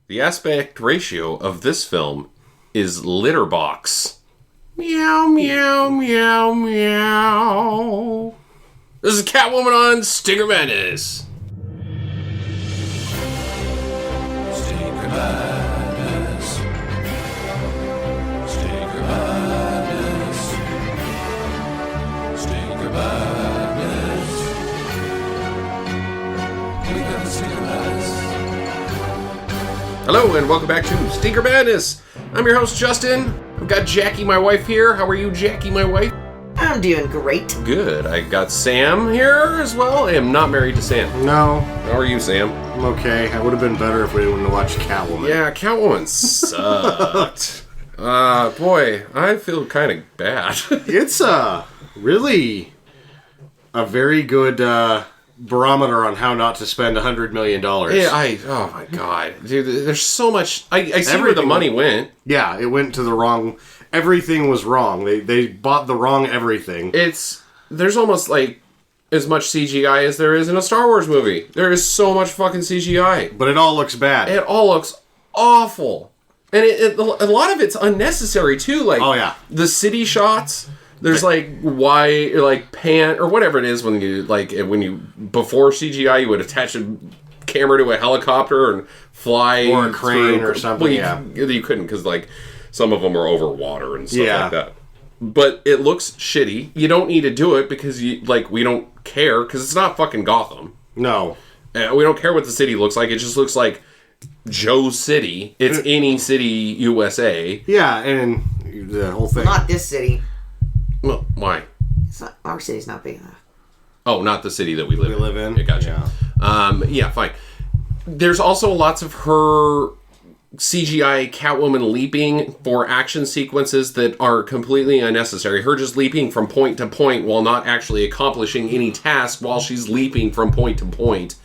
The aspect ratio of this film is litter box. Meow, meow, meow, meow. This is Catwoman on Stinker Madness. Stinker Madness. Stinker Madness. Stinker Madness. We got the Stinker Madness. Hello and welcome back to Stinker Madness. I'm your host, Justin. I've got Jackie, my wife, here. How are you, Jackie, my wife? I'm doing great. Good. I got Sam here as well. I am not married to Sam. No. How are you, Sam? I'm okay. I would have been better if we wouldn't have watched Catwoman. Yeah, Catwoman sucked. Boy, I feel kind of bad. It's really a very good barometer on how not to spend $100 million. Yeah, oh my god. Dude, there's so much. I see where the money went. Yeah, it went to the wrong... Everything was wrong. They bought the wrong everything. There's almost like as much CGI as there is in a Star Wars movie. There is so much fucking CGI. But it all looks bad. It all looks awful. And a lot of it's unnecessary too. Like, oh yeah, the city shots. There's pan or whatever it is when you before CGI you would attach a camera to a helicopter and fly or a crane or something. You couldn't because some of them are over water and stuff like that. But it looks shitty. You don't need to do it because we don't care because it's not fucking Gotham. No, we don't care what the city looks like. It just looks like Joe's City. It's any city, USA. Yeah, and the whole thing. Not this city. Well, why? Our city's not big enough. Oh, not the city that we live in. Yeah, gotcha. Yeah, fine. There's also lots of her CGI Catwoman leaping for action sequences that are completely unnecessary. Her just leaping from point to point while not actually accomplishing any task while she's leaping from point to point.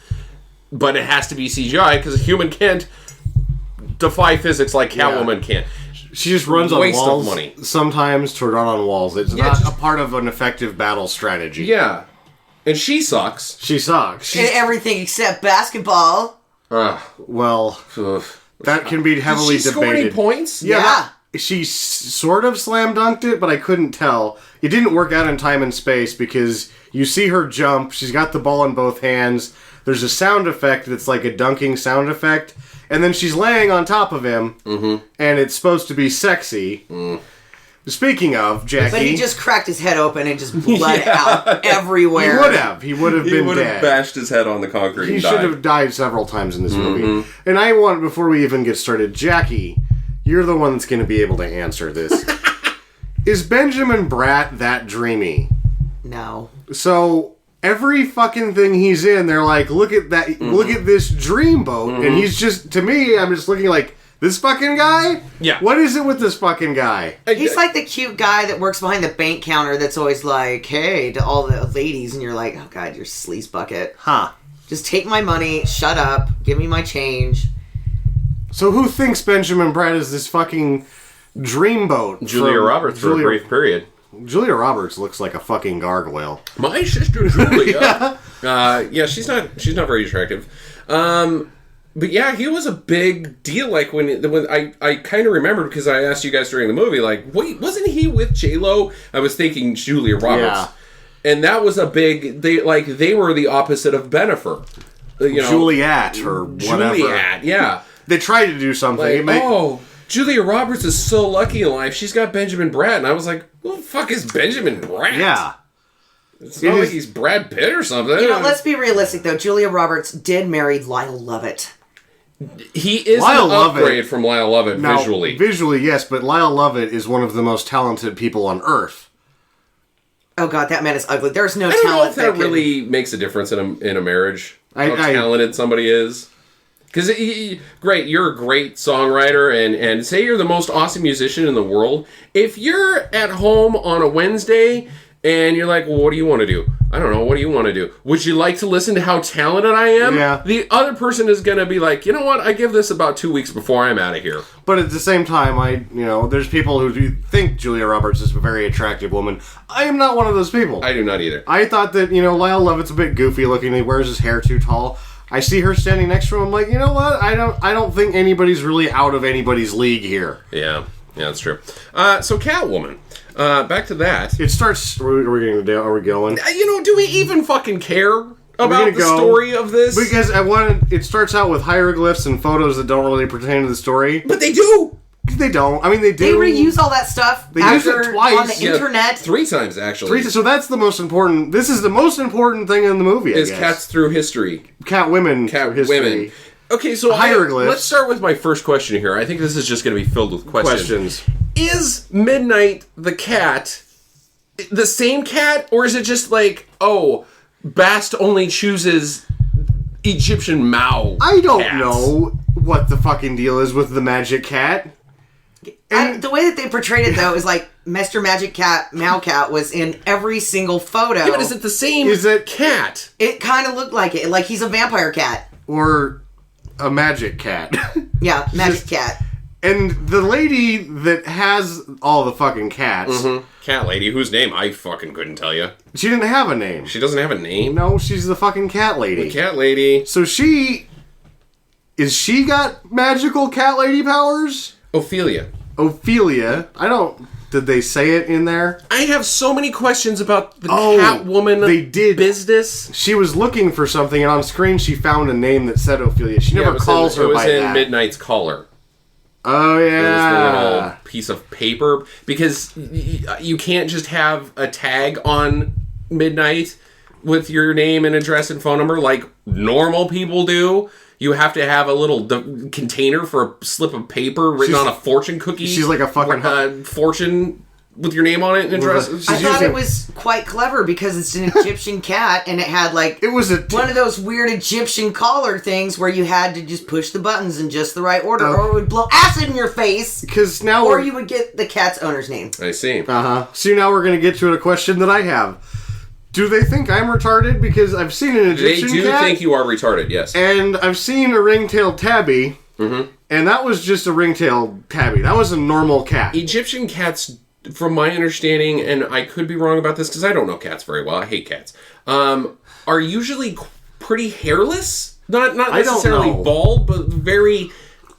But it has to be CGI because a human can't defy physics like Catwoman can. She just runs on Waste walls of money. Sometimes to run on walls. It's not a part of an effective battle strategy. Yeah. And she sucks. She sucks. In everything except basketball. Well, that can be heavily Did she debated. score any points? Yeah. She sort of slam dunked it, but I couldn't tell. It didn't work out in time and space because you see her jump. She's got the ball in both hands. There's a sound effect that's like a dunking sound effect. And then she's laying on top of him, and it's supposed to be sexy. Speaking of, Jackie... But he just cracked his head open and just bled out everywhere. He would have been dead. Bashed his head on the concrete He should have died several times in this movie. And I want, before we even get started, Jackie, you're the one that's going to be able to answer this. Is Benjamin Bratt that dreamy? No. So... Every fucking thing he's in, they're like, look at that, look at this dreamboat. And he's just, to me, I'm just looking like, this fucking guy? Yeah. What is it with this fucking guy? He's like the cute guy that works behind the bank counter that's always like, hey, to all the ladies. And you're like, oh, God, you're a sleaze bucket. Huh. Just take my money, shut up, give me my change. So who thinks Benjamin Bratt is this fucking dreamboat? Julia Roberts for a brief period. Julia Roberts looks like a fucking gargoyle. My sister Julia. She's not very attractive. But yeah, he was a big deal. Like when I kind of remembered because I asked you guys during the movie, like, wait, wasn't he with J-Lo? I was thinking Julia Roberts. Yeah. And that was a big, they were the opposite of Bennifer. Juliet or whatever. Juliet, yeah. They tried to do something. Julia Roberts is so lucky in life. She's got Benjamin Bratt. And I was like, who the fuck is Benjamin Bratt? Yeah. It's not like he's Brad Pitt or something. Let's be realistic, though. Julia Roberts did marry Lyle Lovett. He is an upgrade from Lyle Lovett visually. Visually, yes, but Lyle Lovett is one of the most talented people on Earth. Oh, God, that man is ugly. There's no talent. I don't know if that really makes a difference in a marriage. How talented somebody is. Because, great, you're a great songwriter, and say you're the most awesome musician in the world. If you're at home on a Wednesday, and you're like, well, what do you want to do? I don't know, what do you want to do? Would you like to listen to how talented I am? Yeah. The other person is going to be like, you know what, I give this about 2 weeks before I'm out of here. But at the same time, there's people who do think Julia Roberts is a very attractive woman. I am not one of those people. I do not either. I thought that, Lyle Lovett's a bit goofy looking. He wears his hair too tall. I see her standing next to him. I'm like, you know what? I don't think anybody's really out of anybody's league here. Yeah, that's true. So Catwoman. Back to that. It starts. Are we going? Do we even fucking care about the story of this? Because it starts out with hieroglyphs and photos that don't really pertain to the story. But they do. They don't. I mean, they do. They reuse all that stuff. They use it twice on the internet. 3 times actually. So that's the most important. This is the most important thing in the movie. I is guess. cats through history. Catwomen. Women. Okay, so hieroglyphs. Let's start with my first question here. I think this is just going to be filled with questions. Is Midnight the cat the same cat, or is it just like, oh, Bast only chooses Egyptian Mao? I don't cats? know what the fucking deal is with the magic cat. The way that they portrayed it, though, is like Mr. Magic Cat, Mao Cat, was in every single photo. Yeah, but is it the same cat? It kind of looked like it. Like he's a vampire cat. Or a magic cat. Yeah, magic cat. And the lady that has all the fucking cats... Mm-hmm. Cat lady, whose name I fucking couldn't tell you. She didn't have a name. She doesn't have a name? No, she's the fucking cat lady. The cat lady. So she got magical cat lady powers? Ophelia. Did they say it in there? I have so many questions about the Catwoman business. She was looking for something, and on screen she found a name that said Ophelia. She never calls her by that. It was in Midnight's collar. Oh, yeah. It was the little piece of paper. Because you can't just have a tag on Midnight with your name and address and phone number like normal people do. You have to have a little container for a slip of paper written on a fortune cookie. She's like a fucking... fortune with your name on it and address. I thought it was quite clever because it's an Egyptian cat and it had like... It was one of those weird Egyptian collar things where you had to just push the buttons in just the right order or it would blow acid in your face. Because now or you would get the cat's owner's name. I see. So now we're going to get to a question that I have. Do they think I'm retarded? Because I've seen an Egyptian cat. They do think you are retarded, yes. And I've seen a ring-tailed tabby. Mm-hmm. And that was just a ring-tailed tabby. That was a normal cat. Egyptian cats, from my understanding, and I could be wrong about this because I don't know cats very well. I hate cats. Are usually pretty hairless. Not necessarily bald, but very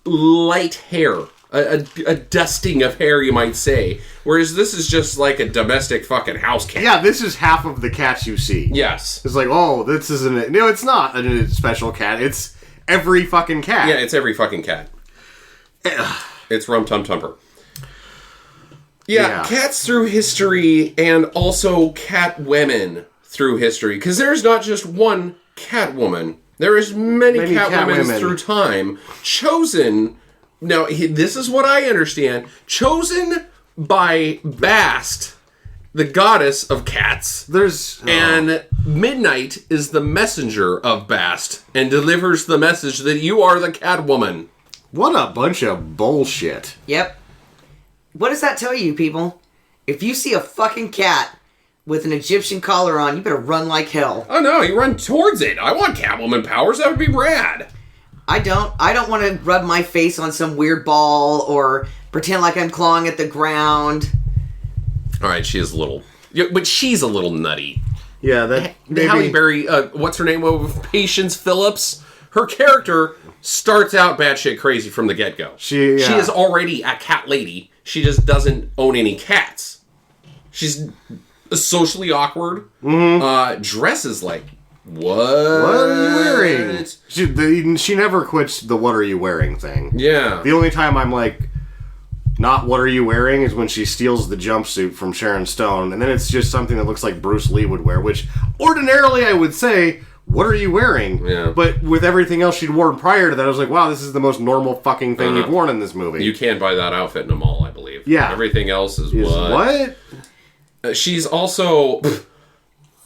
light hair. A dusting of hair, you might say. Whereas this is just like a domestic fucking house cat. Yeah, this is half of the cats you see. Yes. It's like, oh, this isn't it. No, it's not a special cat. It's every fucking cat. Yeah, it's every fucking cat. It's Rum Tum Tumper. Yeah, cats through history and also cat women through history. Because there's not just one Catwoman. There is many Catwomen through time chosen... Now, this is what I understand. Chosen by Bast, the goddess of cats. And Midnight is the messenger of Bast and delivers the message that you are the Catwoman. What a bunch of bullshit. Yep. What does that tell you, people? If you see a fucking cat with an Egyptian collar on, you better run like hell. Oh no, you run towards it. I want Catwoman powers. That would be rad. I don't want to rub my face on some weird ball or pretend like I'm clawing at the ground. All right, she is a little... But she's a little nutty. Yeah, that... Halle Berry, what's her name? Patience Phillips. Her character starts out batshit crazy from the get-go. She is already a cat lady. She just doesn't own any cats. She's socially awkward. Mm-hmm. Dresses like... What are you wearing? She never quits the what are you wearing thing. Yeah. The only time I'm like, not what are you wearing is when she steals the jumpsuit from Sharon Stone. And then it's just something that looks like Bruce Lee would wear, which ordinarily I would say, what are you wearing? Yeah. But with everything else she'd worn prior to that, I was like, wow, this is the most normal fucking thing you've worn in this movie. You can't buy that outfit in a mall, I believe. Yeah. Everything else is what? She's also...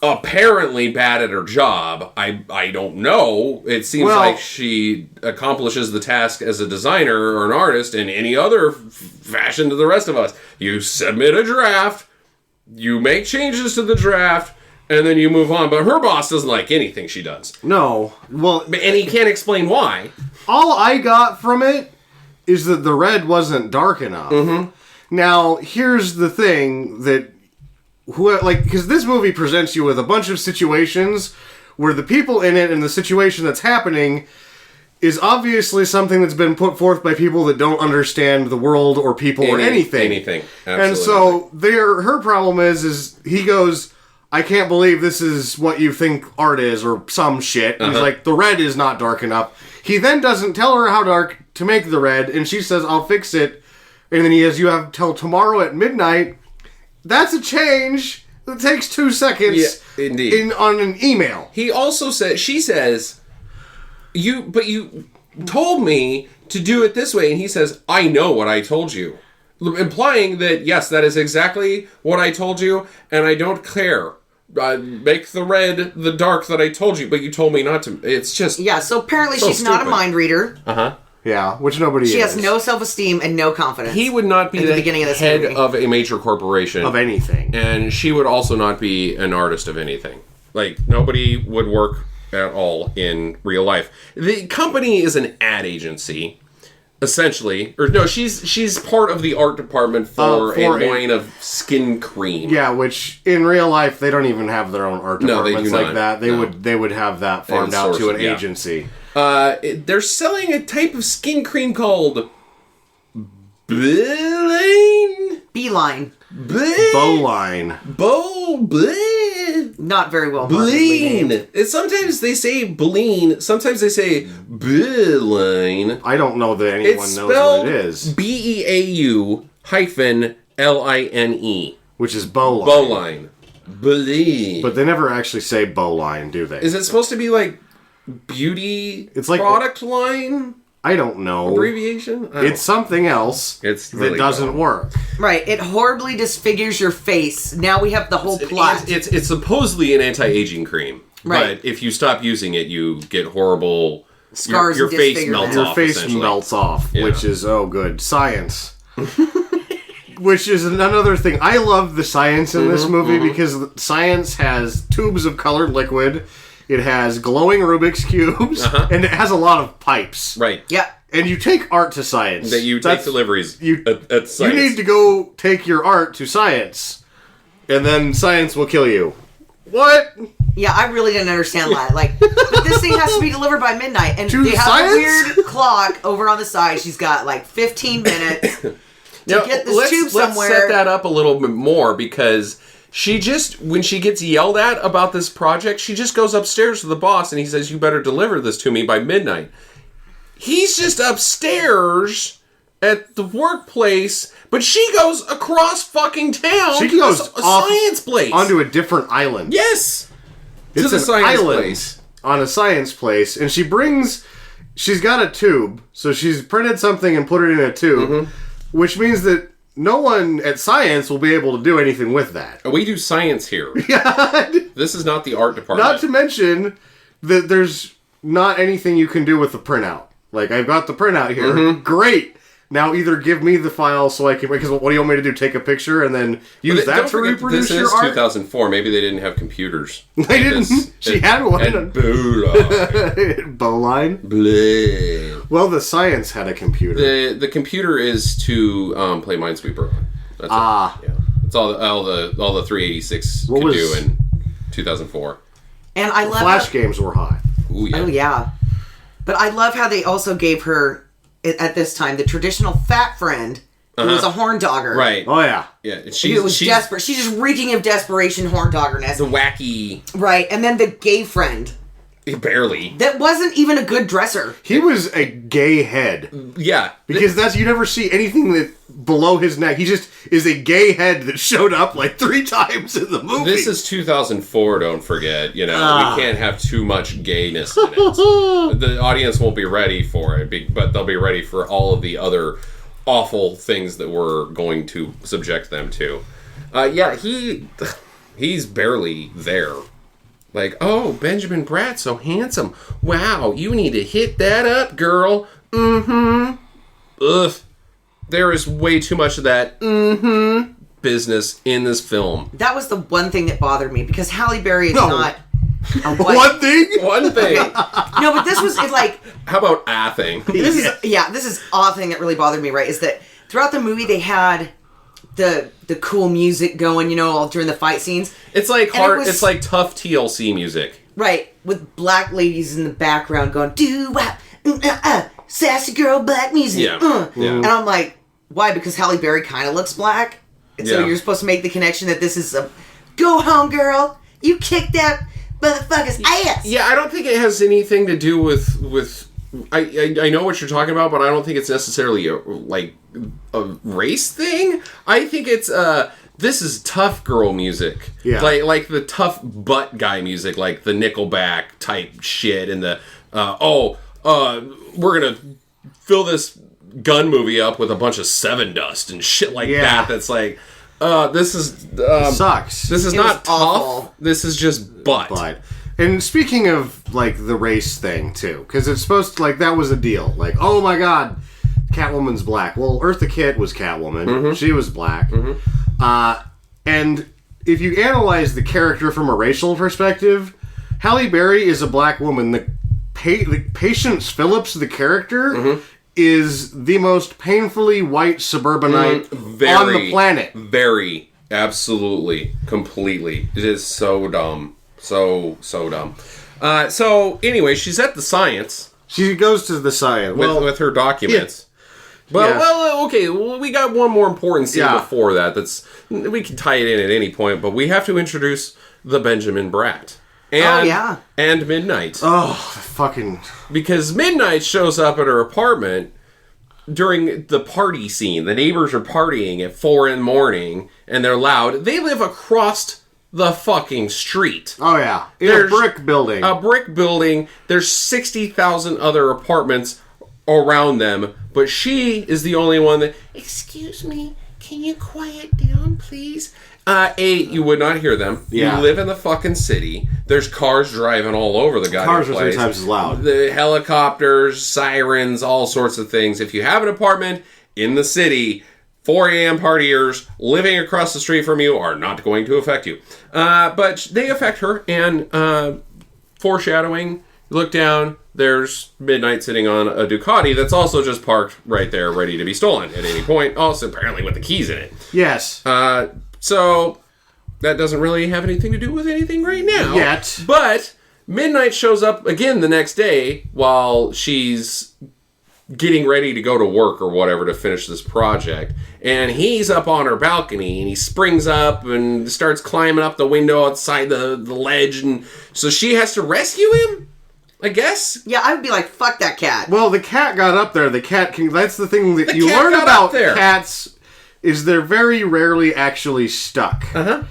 apparently bad at her job. I don't know. It seems like she accomplishes the task as a designer or an artist in any other fashion to the rest of us. You submit a draft, you make changes to the draft, and then you move on. But her boss doesn't like anything she does. No. Well, and he can't explain why. All I got from it is that the red wasn't dark enough. Mm-hmm. Now, here's the thing that... because this movie presents you with a bunch of situations where the people in it and the situation that's happening is obviously something that's been put forth by people that don't understand the world or people or anything. Anything. And so her problem is he goes, I can't believe this is what you think art is, or some shit. And he's like, the red is not dark enough. He then doesn't tell her how dark to make the red, and she says, I'll fix it. And then he has, you have till tomorrow at midnight. That's a change. It takes 2 seconds indeed. on an email. He also says, she says, you told me to do it this way. And he says, I know what I told you. Implying that, yes, that is exactly what I told you, and I don't care. Make the red the dark that I told you, but you told me not to. It's just... Yeah, so apparently she's not a mind reader. Uh-huh. Yeah, which nobody She is. has no self-esteem and no confidence. He would not be at the beginning of this head movie. of a major corporation. Of anything. And she would also not be an artist of anything. Like, nobody would work at all in real life. The company is an ad agency, essentially. Or no, she's part of the art department for a line of skin cream. Yeah, which in real life they don't even have their own art departments they do like not. that. They would have that farmed out to an agency. They're selling a type of skin cream called Beeline? Bowline. Not very well Bleen. named. Sometimes they say Bleen. Sometimes they say Beeline. I don't know that anyone It's knows what spelled it is. BEAU-LINE. Which is bowline. Bowline. Bleen. But they never actually say bowline, do they? Is it supposed to be like beauty It's like- product line I don't know. abbreviation? It's something else It's really that doesn't dumb. work. Right, it horribly disfigures your face. Now we have the whole plot. It's supposedly an anti-aging cream. Right. But if you stop using it, you get horrible... Scars Your and face disfigurement. melts Your off, face essentially. melts off, Yeah. which is, oh good, science. Which is another thing. I love the science in this movie because science has tubes of colored liquid, it has glowing Rubik's Cubes, and it has a lot of pipes. Right. Yeah. And you take art to science. That you take That's- deliveries you- at science. You need to go take your art to science, and then science will kill you. What? Yeah, I really didn't understand that. Like, but this thing has to be delivered by midnight, and To they have science? a weird clock over on the side. She's got like 15 minutes to get this tube somewhere. Let's set that up a little bit more because she just, when she gets yelled at about this project, she just goes upstairs to the boss and he says, you better deliver this to me by midnight. He's just upstairs at the workplace, but she goes across fucking town She to goes a off science place. onto a different island. Yes! It's to the an science island place. on a science place, and she's got a tube, so she's printed something and put it in a tube, which means that no one at science will be able to do anything with that. We do science here. This is not the art department. Not to mention that there's not anything you can do with the printout. Like, I've got the printout here. Great! Now either give me the file so I can... Because what do you want me to do? Take a picture and then use But that don't to forget, reproduce this your is art? 2004. Maybe they didn't have computers. They didn't. She had one. And Bowline. Bowline? Bleh. Well, the science had a computer. The computer is to play Minesweeper on. That's it. Yeah. It's all the 386 What could was- do in 2004. And I love Flash how, games were hot. Ooh, yeah. Oh yeah, but I love how they also gave her at this time the traditional fat friend who was a horn dogger. Right. Oh, yeah. Yeah. Who was She's desperate. She's just reeking of desperation, horn doggerness. the wacky. Right, and then the gay friend Barely. that wasn't even a good dresser. He was a gay head. Yeah. Because you never see anything that below his neck. He just is a gay head that showed up like 3 times in the movie. This is 2004, don't forget. You know, we can't have too much gayness in it. The audience won't be ready for it, but they'll be ready for all of the other awful things that we're going to subject them to. Yeah, he's barely there. Like, oh, Benjamin Bratt, so handsome. Wow, you need to hit that up, girl. Mm-hmm. Ugh. There is way too much of that business in this film. That was the one thing that bothered me because Halle Berry is not a white. One thing? One thing. No, but this was like How about a thing? this is a thing that really bothered me. Right, is that throughout the movie they had the cool music going, you know, all during the fight scenes. It's like And it hard. was- It's like tough TLC music. Right, with black ladies in the background going, doo-wop, sassy girl black music. Yeah. And I'm like, why? Because Halle Berry kind of looks black? And so Yeah. you're supposed to make the connection that this is a, go home, girl. You kicked that motherfucker's ass. Yeah, I don't think it has anything to do with I know what you're talking about, but I don't think it's necessarily a race thing. I think it's this is tough girl music. Yeah. Like the tough butt guy music, like the Nickelback type shit and the we're gonna fill this gun movie up with a bunch of Seven Dust and shit like that. That's like this is sucks. This is It not was tough. awful. This is just butt. But, and speaking of, like, the race thing, too, because it's supposed to, like, that was a deal. Like, oh my god, Catwoman's black. Well, Eartha Kitt was Catwoman. Mm-hmm. She was black. And if you analyze the character from a racial perspective, Halle Berry is a black woman. The Patience Phillips, the character, is the most painfully white suburbanite on the planet. Very. Absolutely. Completely. It is so dumb. So dumb. So, anyway, she's at the science She goes to the science. with her documents. Yeah. Well, okay. Well, we got one more important scene Yeah. before that. We can tie it in at any point, but we have to introduce the Benjamin Bratt. And Midnight. Oh, fucking... Because Midnight shows up at her apartment during the party scene. The neighbors are partying at 4 a.m, and they're loud. They live across the fucking street. Oh, yeah. In There's a brick building. A brick building. There's 60,000 other apartments around them, but she is the only one that... Excuse me, can you quiet down, please? You would not hear them. Yeah. You live in the fucking city. There's cars driving all over the goddamn Cars are place. 3 times as loud. The helicopters, sirens, all sorts of things. If you have an apartment in the city, 4 a.m. partiers living across the street from you are not going to affect you. But they affect her, and foreshadowing, you look down, there's Midnight sitting on a Ducati that's also just parked right there, ready to be stolen at any point. Also, apparently with the keys in it. Yes. So, that doesn't really have anything to do with anything right now. Yet. But, Midnight shows up again the next day while she's getting ready to go to work or whatever to finish this project. And he's up on her balcony, and he springs up and starts climbing up the window outside the ledge. And so she has to rescue him, I guess? Yeah, I would be like, fuck that cat. Well, the cat got up there. The cat can... That's the thing that The you cat learn got about up there. cats is they're very rarely actually stuck. Uh-huh.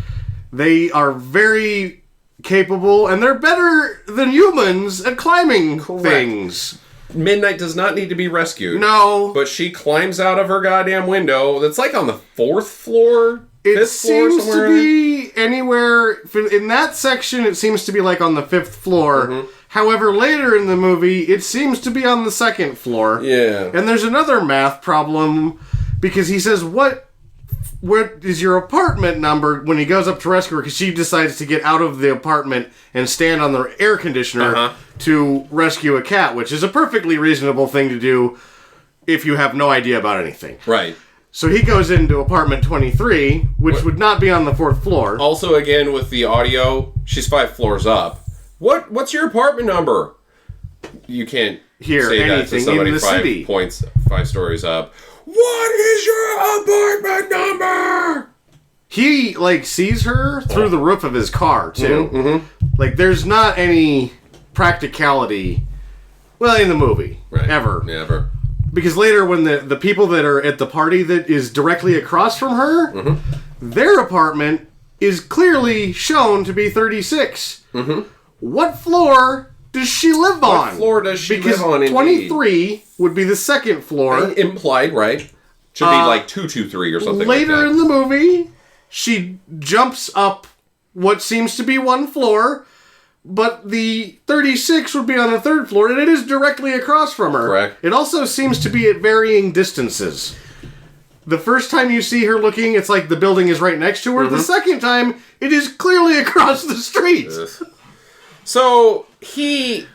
They are very capable, and they're better than humans at climbing things. Midnight does not need to be rescued. No. But she climbs out of her goddamn window. That's like on the 4th floor? It 5th floor seems somewhere to be anywhere... In that section, it seems to be like on the 5th floor. Mm-hmm. However, later in the movie, it seems to be on the 2nd floor. Yeah. And there's another math problem, because he says, what is your apartment number when he goes up to rescue her, because she decides to get out of the apartment and stand on the air conditioner to rescue a cat, which is a perfectly reasonable thing to do if you have no idea about anything. Right. So he goes into apartment 23, which would not be on the 4th floor. Also, again, with the audio, she's 5 floors up. What's your apartment number? You can't Hear say that to anything somebody in the city. 5 stories up. What is your apartment number? He, like, sees her through the roof of his car, too. Like, there's not any practicality, well, in the movie, ever. Never. Because later, when the people that are at the party that is directly across from her, their apartment is clearly shown to be 36. What floor does she live on? What floor does she because live on, indeed? 23 would be the 2nd floor. Implied, right? Should be like 223 or something Later like that. in the movie, she jumps up what seems to be 1 floor, but the 36 would be on the 3rd floor, and it is directly across from her. Correct. It also seems to be at varying distances. The first time you see her looking, it's like the building is right next to her. The second time, it is clearly across the street. So, he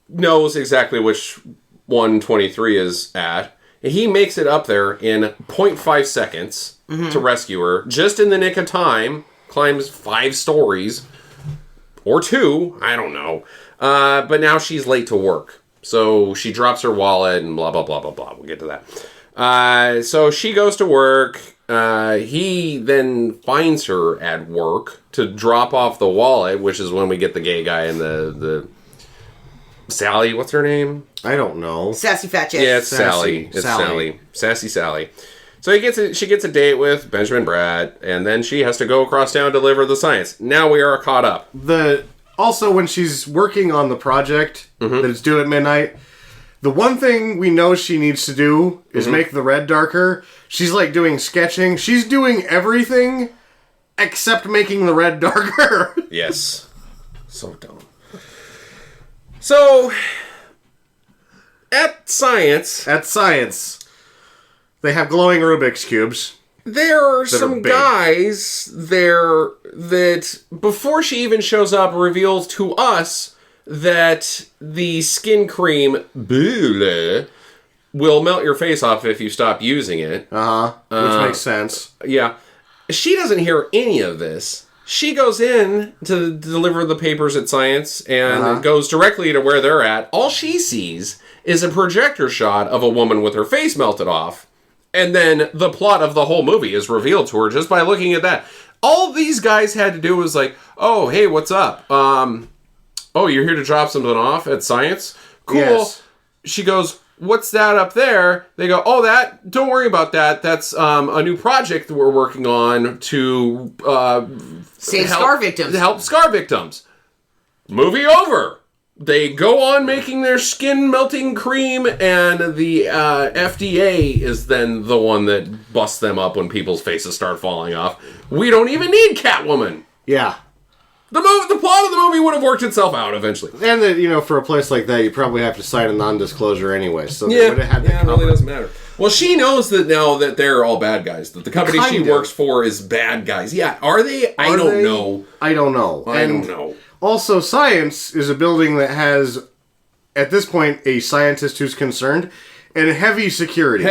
knows exactly which 123 is at. He makes it up there in 0.5 seconds to rescue her. Just in the nick of time. Climbs 5 stories. or 2, I don't know. But now she's late to work. So she drops her wallet and blah, blah, blah, blah, blah. We'll get to that. So she goes to work. He then finds her at work to drop off the wallet, which is when we get the gay guy and the Sally, what's her name? I don't know. Sassy fat chick. Yeah, it's Sally. It's Sally. Sassy Sally. So she gets a date with Benjamin Bratt, and then she has to go across town and deliver the science. Now we are caught up. Also, when she's working on the project that it's due at midnight, the one thing we know she needs to do is make the red darker. She's like doing sketching. She's doing everything except making the red darker. Yes. So dumb. So, at science, they have glowing Rubik's Cubes. there are some big. guys there that, before she even shows up, reveals to us that the skin cream Blech will melt your face off if you stop using it. Which makes sense. Yeah. She doesn't hear any of this. She goes in to deliver the papers at Science and goes directly to where they're at. All she sees is a projector shot of a woman with her face melted off. And then the plot of the whole movie is revealed to her just by looking at that. All these guys had to do was like, oh, hey, what's up? Oh, you're here to drop something off at Science? Cool. Yes. She goes, what's that up there? They go, oh, don't worry about that. That's a new project that we're working on to Save scar victims. Help scar victims. Movie over. They go on making their skin melting cream, and the FDA is then the one that busts them up when people's faces start falling off. We don't even need Catwoman. Yeah. The plot of the movie would have worked itself out eventually. And that, for a place like that, you probably have to sign a non-disclosure anyway. So they would have had that it really doesn't matter. Well, she knows that now that they're all bad guys. That the company she works for is bad guys. Yeah, are they? I don't know. I don't know. Also, Science is a building that has, at this point, a scientist who's concerned, and heavy security.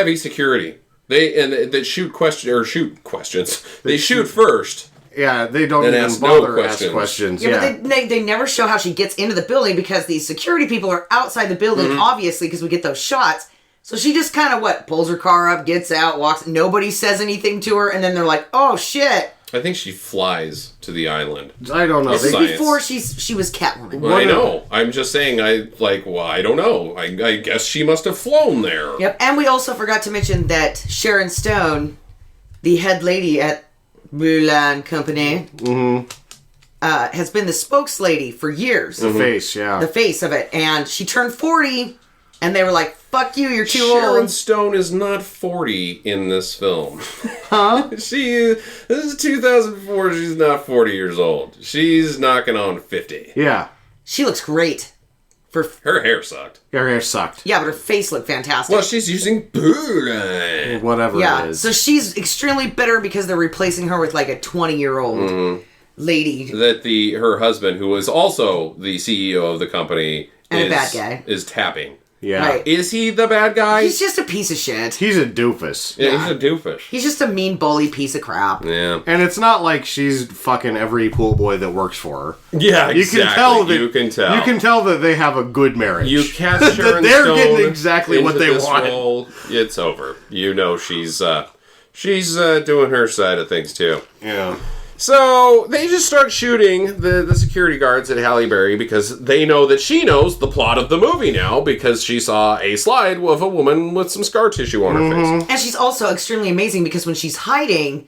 They shoot questions. They shoot first. Yeah, they don't even bother ask questions. Yeah, but they never show how she gets into the building because the security people are outside the building, obviously, because we get those shots. So she just kind of, pulls her car up, gets out, walks. Nobody says anything to her, and then they're like, oh, shit. I think she flies to the island. I don't know. This is before she was Catwoman. Well, I know. I'm just saying, I don't know. I guess she must have flown there. Yep, and we also forgot to mention that Sharon Stone, the head lady at Mulan Company, has been the spokeslady for years. The face, yeah. The face of it. And she turned 40, and they were like, fuck you, you're too old. Sharon Stone is not 40 in this film. Huh? This is 2004, she's not 40 years old. She's knocking on 50. Yeah. She looks great. Her hair sucked. Her hair sucked. Yeah, but her face looked fantastic. Well, she's using Blech. Whatever it is. So she's extremely bitter because they're replacing her with a 20-year-old lady. That her husband, who is also the CEO of the company, and a bad guy, is tapping. Yeah. Right. Is he the bad guy? He's just a piece of shit. He's a doofus. Yeah, he's a doofus. He's just a mean, bully piece of crap. Yeah. And it's not like she's fucking every pool boy that works for her. Yeah, exactly. You can tell that they have a good marriage. You cast Sharon they're Stone getting exactly what they want. Role, it's over. She's doing her side of things too. Yeah. So they just start shooting the security guards at Halle Berry because they know that she knows the plot of the movie now because she saw a slide of a woman with some scar tissue on her face. And she's also extremely amazing because when she's hiding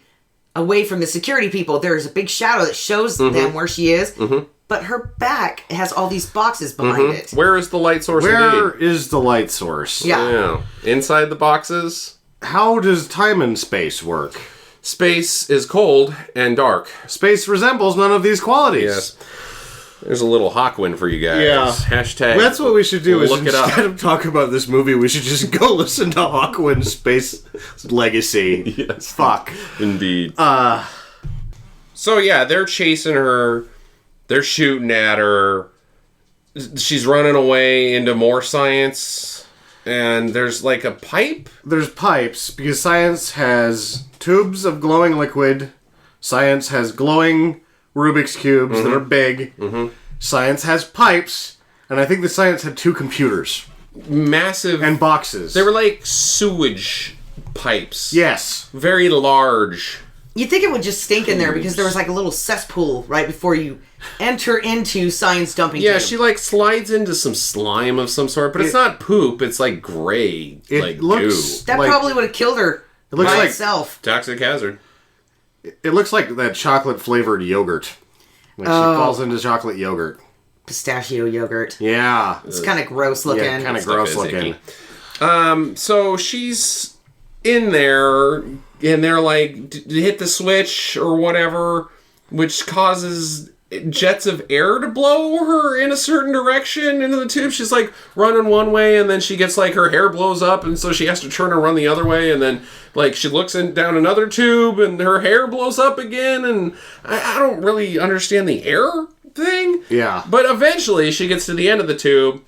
away from the security people, there's a big shadow that shows them where she is. But her back has all these boxes behind it. Where is the light source? Where is the light source? Yeah. Inside the boxes? How does time and space work? Space is cold and dark. Space resembles none of these qualities. Yes. There's a little Hawkwind for you guys. Yeah. Hashtag. That's what we should do. Look it up. Instead of talking about this movie, we should just go listen to Hawkwind's Space Legacy. Yes. Fuck. Indeed. So yeah, they're chasing her. They're shooting at her. She's running away into more Science. And there's a pipe? There's pipes, because Science has tubes of glowing liquid. Science has glowing Rubik's Cubes that are big. Mm-hmm. Science has pipes. And I think the science had 2 computers. Massive. And boxes. They were like sewage pipes. Yes. Very large. You'd think it would just stink in there because there was like a little cesspool right before you enter into science dumping. Yeah, tube. she like slides into some slime of some sort, but it's not poop. It's like gray, like looks goo. That like- probably would have killed her It looks by like- itself. Toxic hazard. It looks like that chocolate-flavored yogurt. Like she falls into chocolate yogurt. Pistachio yogurt. Yeah. It's kind of gross looking. Yeah, kind of Stuff gross is looking. icky. So she's in there, and they're like, hit the switch or whatever, which causes jets of air to blow her in a certain direction into the tube. She's like running one way, and then she gets like her hair blows up, and so she has to turn and run the other way, and then like she looks down another tube, and her hair blows up again, and I don't really understand the air thing. Yeah. But eventually she gets to the end of the tube.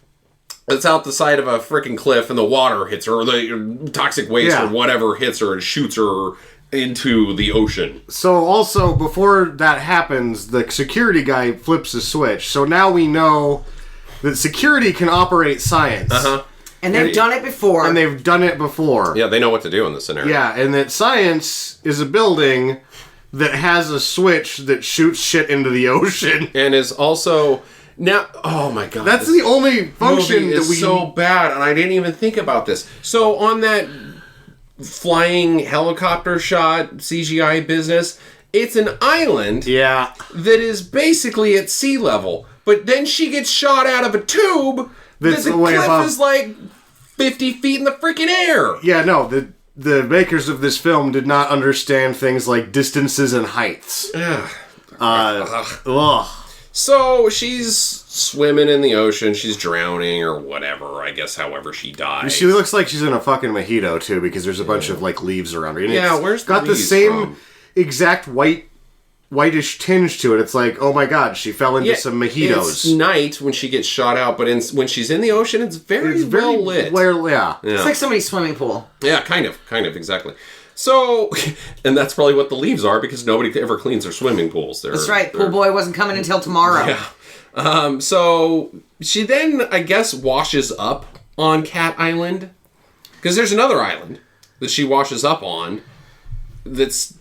It's out the side of a freaking cliff, and the water hits her, or the toxic waste or whatever hits her and shoots her into the ocean. So also, before that happens, the security guy flips a switch. So now we know that security can operate science. Uh-huh. And they've done it before. And they've done it before. Yeah, they know what to do in this scenario. Yeah, and that science is a building that has a switch that shoots shit into the ocean. And is also... Now, oh my god. That's the only function movie that is we... so bad, and I didn't even think about this. So on that flying helicopter shot CGI business, it's an island Yeah. that is basically at sea level. But then she gets shot out of a tube That's that the way cliff above. is like 50 feet in the freaking air. Yeah, no, the makers of this film did not understand things like distances and heights. Ugh. So she's swimming in the ocean, she's drowning or whatever, I guess however she dies. She looks like she's in a fucking mojito, too, because there's a bunch of, like, leaves around her. And Yeah, it's where's the got the leaves same from? exact whitish tinge to it. It's like, oh my god, she fell into some mojitos. It's night when she gets shot out, but when she's in the ocean, it's very well lit. Yeah. It's like somebody's swimming pool. Yeah, kind of, exactly. So, and that's probably what the leaves are, because nobody ever cleans their swimming pools. That's right. Pool boy wasn't coming until tomorrow. Yeah. So she then, I guess, washes up on Cat Island, because there's another island that she washes up on that's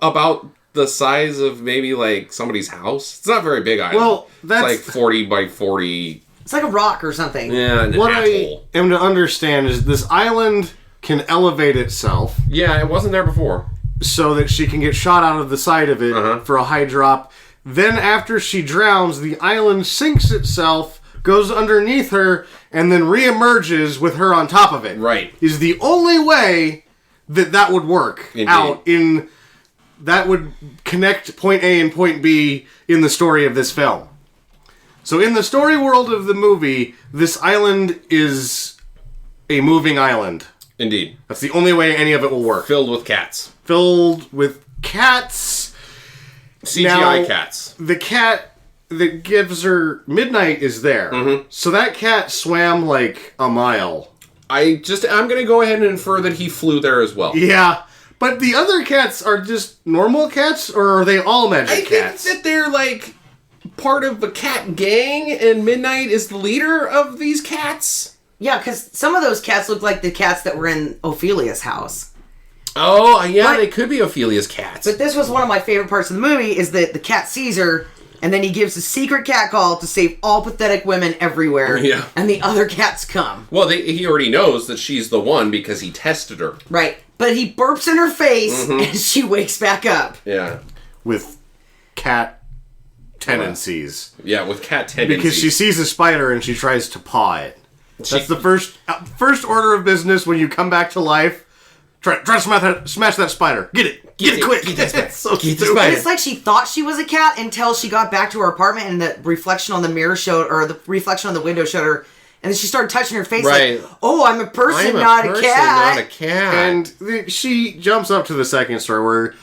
about the size of maybe like somebody's house. It's not a very big island. Well, that's... It's like 40 by 40. It's like a rock or something. Yeah, an What atoll. I am to understand is this island can elevate itself Yeah, it wasn't there before. so that she can get shot out of the side of it for a high drop. Then after she drowns, the island sinks itself, goes underneath her, and then reemerges with her on top of it. Right. Is the only way that would work Indeed. that would connect point A and point B in the story of this film. So in the story world of the movie, this island is a moving island. Indeed. That's the only way any of it will work. Filled with cats. Filled with cats. CGI Now, cats. The cat that gives her Midnight is there. Mm-hmm. So that cat swam like a mile. I'm going to go ahead and infer that he flew there as well. Yeah. But the other cats are just normal cats, or are they all magic cats? think that they're like part of a cat gang, and Midnight is the leader of these cats. Yeah, because some of those cats look like the cats that were in Ophelia's house. Oh, yeah, But- they could be Ophelia's cats. But this was one of my favorite parts of the movie, is that the cat sees her, and then he gives a secret cat call to save all pathetic women everywhere. Yeah. And the other cats come. Well, he already knows that she's the one because he tested her. Right. But he burps in her face, and she wakes back up. Yeah. With cat tendencies. Yeah, with cat tendencies. Because she sees a spider and she tries to paw it. That's the first order of business when you come back to life. Try to smash that spider. Get it quick. Get that spider. It's so Get the stupid. spider. And it's like she thought she was a cat until she got back to her apartment, and the reflection on the mirror showed, or the reflection on the window showed her, and then she started touching her face Right. like, oh, I'm a person, I'm not person, a cat. not a cat. And she jumps up to the second story where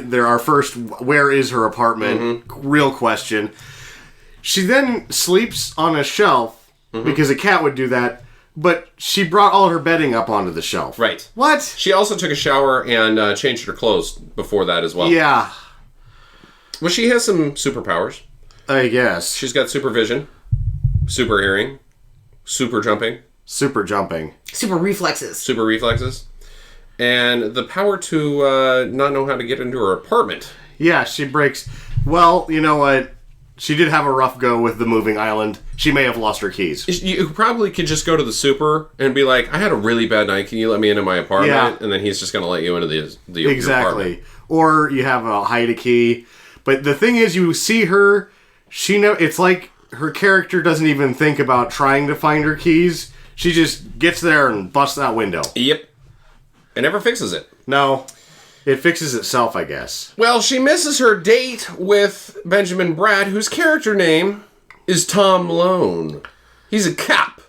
there are first, where is her apartment? Real question. She then sleeps on a shelf because a cat would do that, but she brought all her bedding up onto the shelf. Right. What? She also took a shower and changed her clothes before that as well. Yeah. Well, she has some superpowers. I guess. She's got supervision, super hearing, super jumping, Super jumping. Super reflexes. super reflexes, and the power to not know how to get into her apartment. Yeah, she breaks. Well, you know what? She did have a rough go with the moving island. She may have lost her keys. You probably could just go to the super and be like, I had a really bad night. Can you let me into my apartment? Yeah. And then he's just going to let you into the your Exactly. apartment. Or you have a hide a key. But the thing is, you see her. It's like her character doesn't even think about trying to find her keys. She just gets there and busts that window. Yep. It never fixes it. No. It fixes itself, I guess. Well, she misses her date with Benjamin Bratt, whose character name is Tom Lone. He's a cop.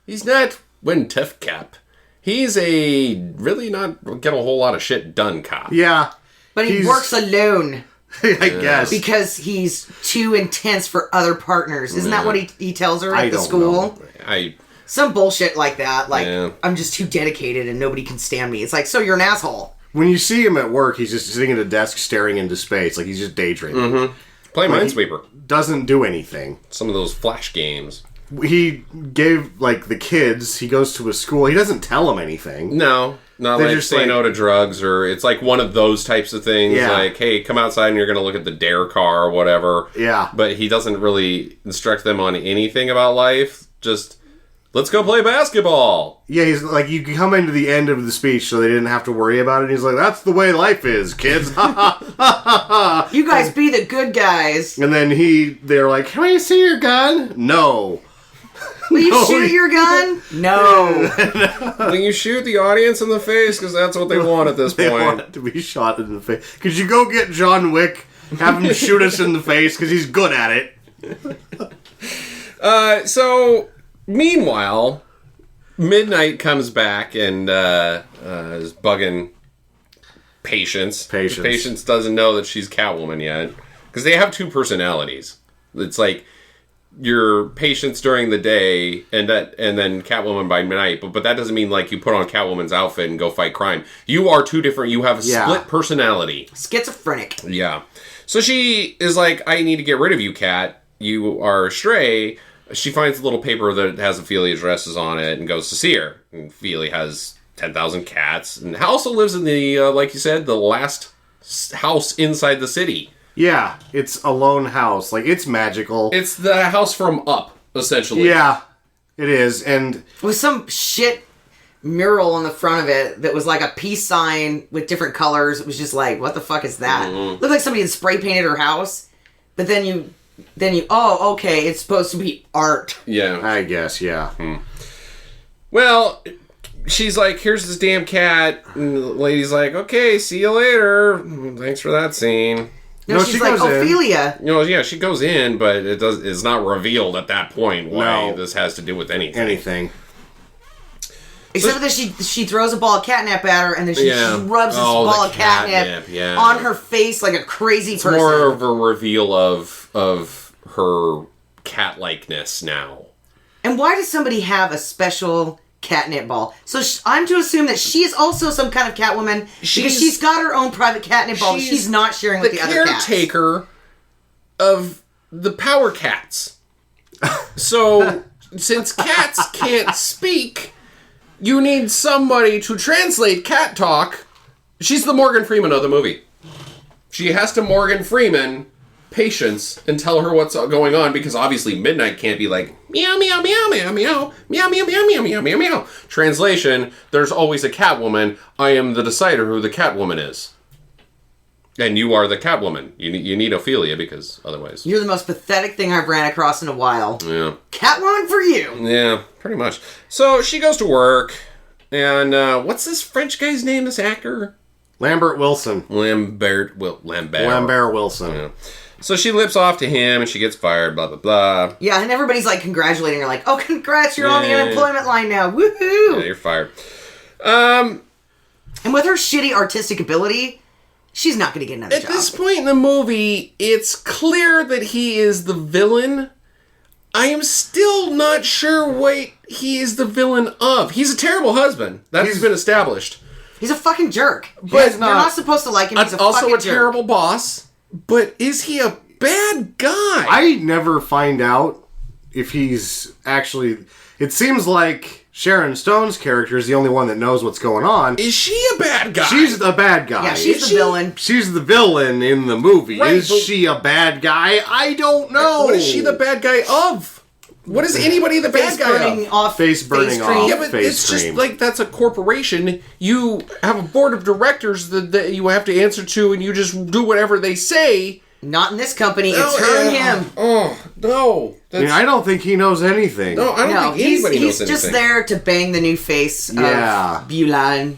He's not one tough cop. He's a really not get a whole lot of shit done cop. Yeah. But he works alone I guess. because he's too intense for other partners. Isn't that what he tells her at the don't school? know. Some bullshit like that. Like, Yeah. I'm just too dedicated and nobody can stand me. It's like, so you're an asshole. When you see him at work, he's just sitting at a desk staring into space. Like he's just daydreaming. Play Minesweeper. Doesn't do anything. Some of those flash games. He gave, like, the kids, he goes to a school. He doesn't tell them anything. No, not They're like just say like- no to drugs, or it's like one of those types of things. Yeah. Like, hey, come outside and you're going to look at the Dare car or whatever. Yeah. But he doesn't really instruct them on anything about life. Just, let's go play basketball. Yeah, he's like, you come into the end of the speech so they didn't have to worry about it. And he's like, that's the way life is, kids. You guys be the good guys. And then they're like, can we see your gun? No. Will you No, shoot your gun? No. Will you shoot the audience in the face? Because that's what they want at this They point. want to be shot in the face. Could you go get John Wick, have him shoot us in the face, because he's good at it. So, meanwhile, Midnight comes back and is bugging Patience. Patience doesn't know that she's Catwoman yet. Because they have two personalities. It's like your Patience during the day and then Catwoman by night. But that doesn't mean like you put on Catwoman's outfit and go fight crime. You are two different. You have a split personality. Schizophrenic. Yeah. So she is like, I need to get rid of you, Cat. You are a stray. She finds a little paper that has Ophelia's addresses on it and goes to see her. And Ophelia has 10,000 cats and also lives in the, like you said, the last house inside the city. Yeah, it's a lone house. Like, it's magical. It's the house from Up, essentially. Yeah, it is. And With some shit mural on the front of it that was like a peace sign with different colors. It was just like, what the fuck is that? Looked like somebody had spray painted her house. But then you, oh, okay, it's supposed to be art. Yeah. I guess, yeah. Well, she's like, here's this damn cat. And the lady's like, okay, see you later. Thanks for that scene. No, she's she like, goes in. Ophelia. You know, yeah, she goes in, but it's not revealed at that point why No. this has to do with anything. Anything. Except that she throws a ball of catnip at her, and then she rubs this Oh, ball the of catnip yeah. on her face like a crazy It's person. more of a reveal of her cat-likeness now. And why does somebody have a special catnip ball? So I'm to assume that she is also some kind of Catwoman because she's got her own private catnip ball. She's not sharing with the other cats. caretaker of the power cats. So, since cats can't speak, you need somebody to translate cat talk. She's the Morgan Freeman of the movie. She has to Morgan Freeman Patience and tell her what's going on, because obviously Midnight can't be like meow meow meow meow meow meow meow meow meow meow meow meow. Translation: there's always a Catwoman. I am the decider who the Catwoman is, and you are the Catwoman. You need Ophelia, because otherwise You're the most pathetic thing I've ran across in a while. yeah. Catwoman for you. Yeah, pretty much. So she goes to work, and what's this French guy's name, this actor? Lambert Wilson. Lambert. Lambert Wilson. Yeah. So she lips off to him, and she gets fired, blah, blah, blah. Yeah, and everybody's like congratulating her, like, oh, congrats, you're on the Yeah. unemployment line now. Woohoo! Yeah, you're fired. And with her shitty artistic ability, she's not going to get another At job. this point in the movie, it's clear that he is the villain. I am still not sure what he is the villain of. He's a terrible husband. That has been established. He's a fucking jerk. But You're not supposed to like him. He's a Also fucking a terrible boss. But is he a bad guy? I never find out if he's actually... It seems like Sharon Stone's character is the only one that knows what's going on. Is she a bad guy? She's the bad guy. Yeah, she's the villain. She's the villain in the movie. Right, is but- she a bad guy? I don't know. What is she the bad guy of? What is anybody the bad Face guy burning of? off. Face burning cream. off. Yeah, but face it's just cream. like that's a corporation. You have a board of directors that you have to answer to, and you just do whatever they say. Not in this company. It's her and him. Oh, no. I mean, I don't think he knows anything. No, I don't No, think anybody he's knows just anything. there to bang the new face Yeah. of Bulan.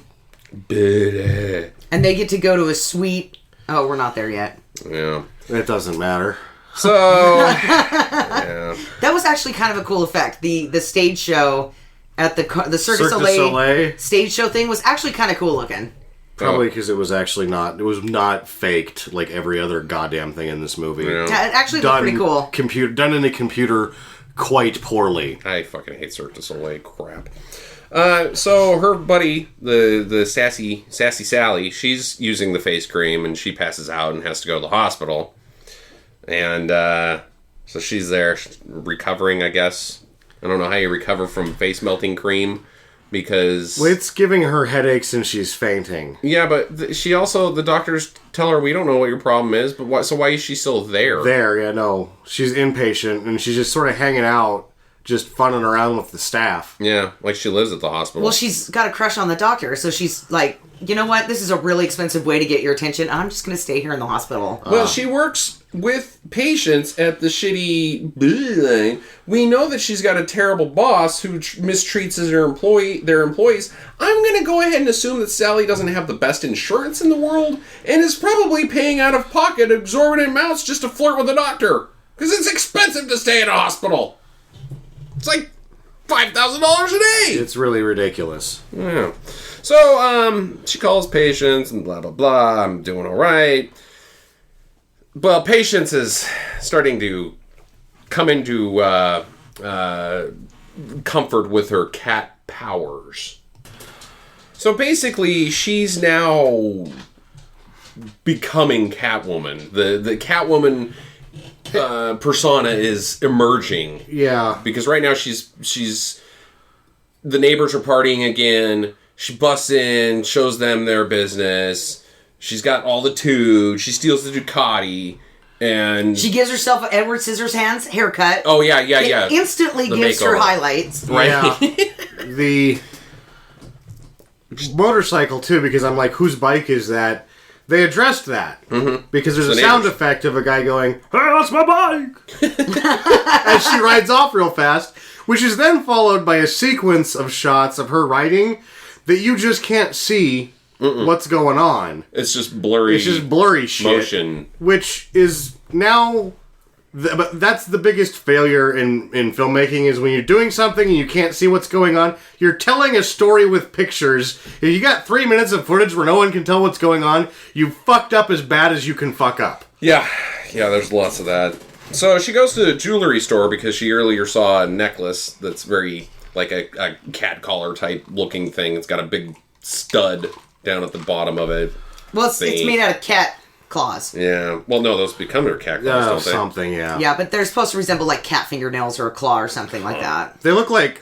Yeah. And they get to go to a suite. Oh, we're not there yet. Yeah. It doesn't matter. So, yeah. That was actually kind of a cool effect. The stage show at the Cirque du Cirque du Soleil Soleil. stage show thing was actually kind of cool looking. Probably because it was actually not. It was not faked like every other goddamn thing in this movie. Yeah. Yeah, it actually looked pretty cool. Done in a computer quite poorly. I fucking hate Cirque du Soleil crap. So her buddy, the sassy Sally, she's using the face cream and she passes out and has to go to the hospital. And so she's there recovering, I guess. I don't know how you recover from face melting cream because... Well, it's giving her headaches and she's fainting. Yeah, but she also, the doctors tell her, we don't know what your problem is, but why is she still there? Yeah, no. She's inpatient and she's just sort of hanging out, just funning around with the staff. Yeah, like she lives at the hospital. Well, she's got a crush on the doctor, so she's like, you know what? This is a really expensive way to get your attention. I'm just going to stay here in the hospital. Well, she works with patients at the shitty... We know that she's got a terrible boss who mistreats their employees. I'm going to go ahead and assume that Sally doesn't have the best insurance in the world and is probably paying out of pocket exorbitant amounts just to flirt with a doctor. Because it's expensive to stay in a hospital. It's like $5,000 a day. It's really ridiculous. Yeah. So, she calls Patience and blah, blah, blah. I'm doing all right. Well, Patience is starting to come into comfort with her cat powers. So basically, she's now becoming Catwoman. The Catwoman persona is emerging. Yeah. Because right now she's the neighbors are partying again. She busts in, shows them their business. She's got all the tude. She steals the Ducati, and She gives herself an Edward Scissorhands haircut. oh yeah. It instantly The gives her makeover. highlights. Right. Yeah. The motorcycle, too, because I'm like, whose bike is that? They addressed that. Mm-hmm. Because there's It's a the sound neighbors. effect of a guy going, hey, that's my bike! As she rides off real fast, which is then followed by a sequence of shots of her riding that you just can't see what's going on. It's just blurry. It's just blurry shit. motion. Which is now... But that's the biggest failure in filmmaking is when you're doing something and you can't see what's going on. You're telling a story with pictures. If you got 3 minutes of footage where no one can tell what's going on, you fucked up as bad as you can fuck up. Yeah, there's lots of that. So she goes to the jewelry store because she earlier saw a necklace that's very like a cat collar type looking thing. It's got a big stud down at the bottom of it. Well, it's made out of cat claws. Yeah. Well, no, those become their cat claws, don't they? Something, yeah. Yeah, but they're supposed to resemble like cat fingernails or a claw or something like that. They look like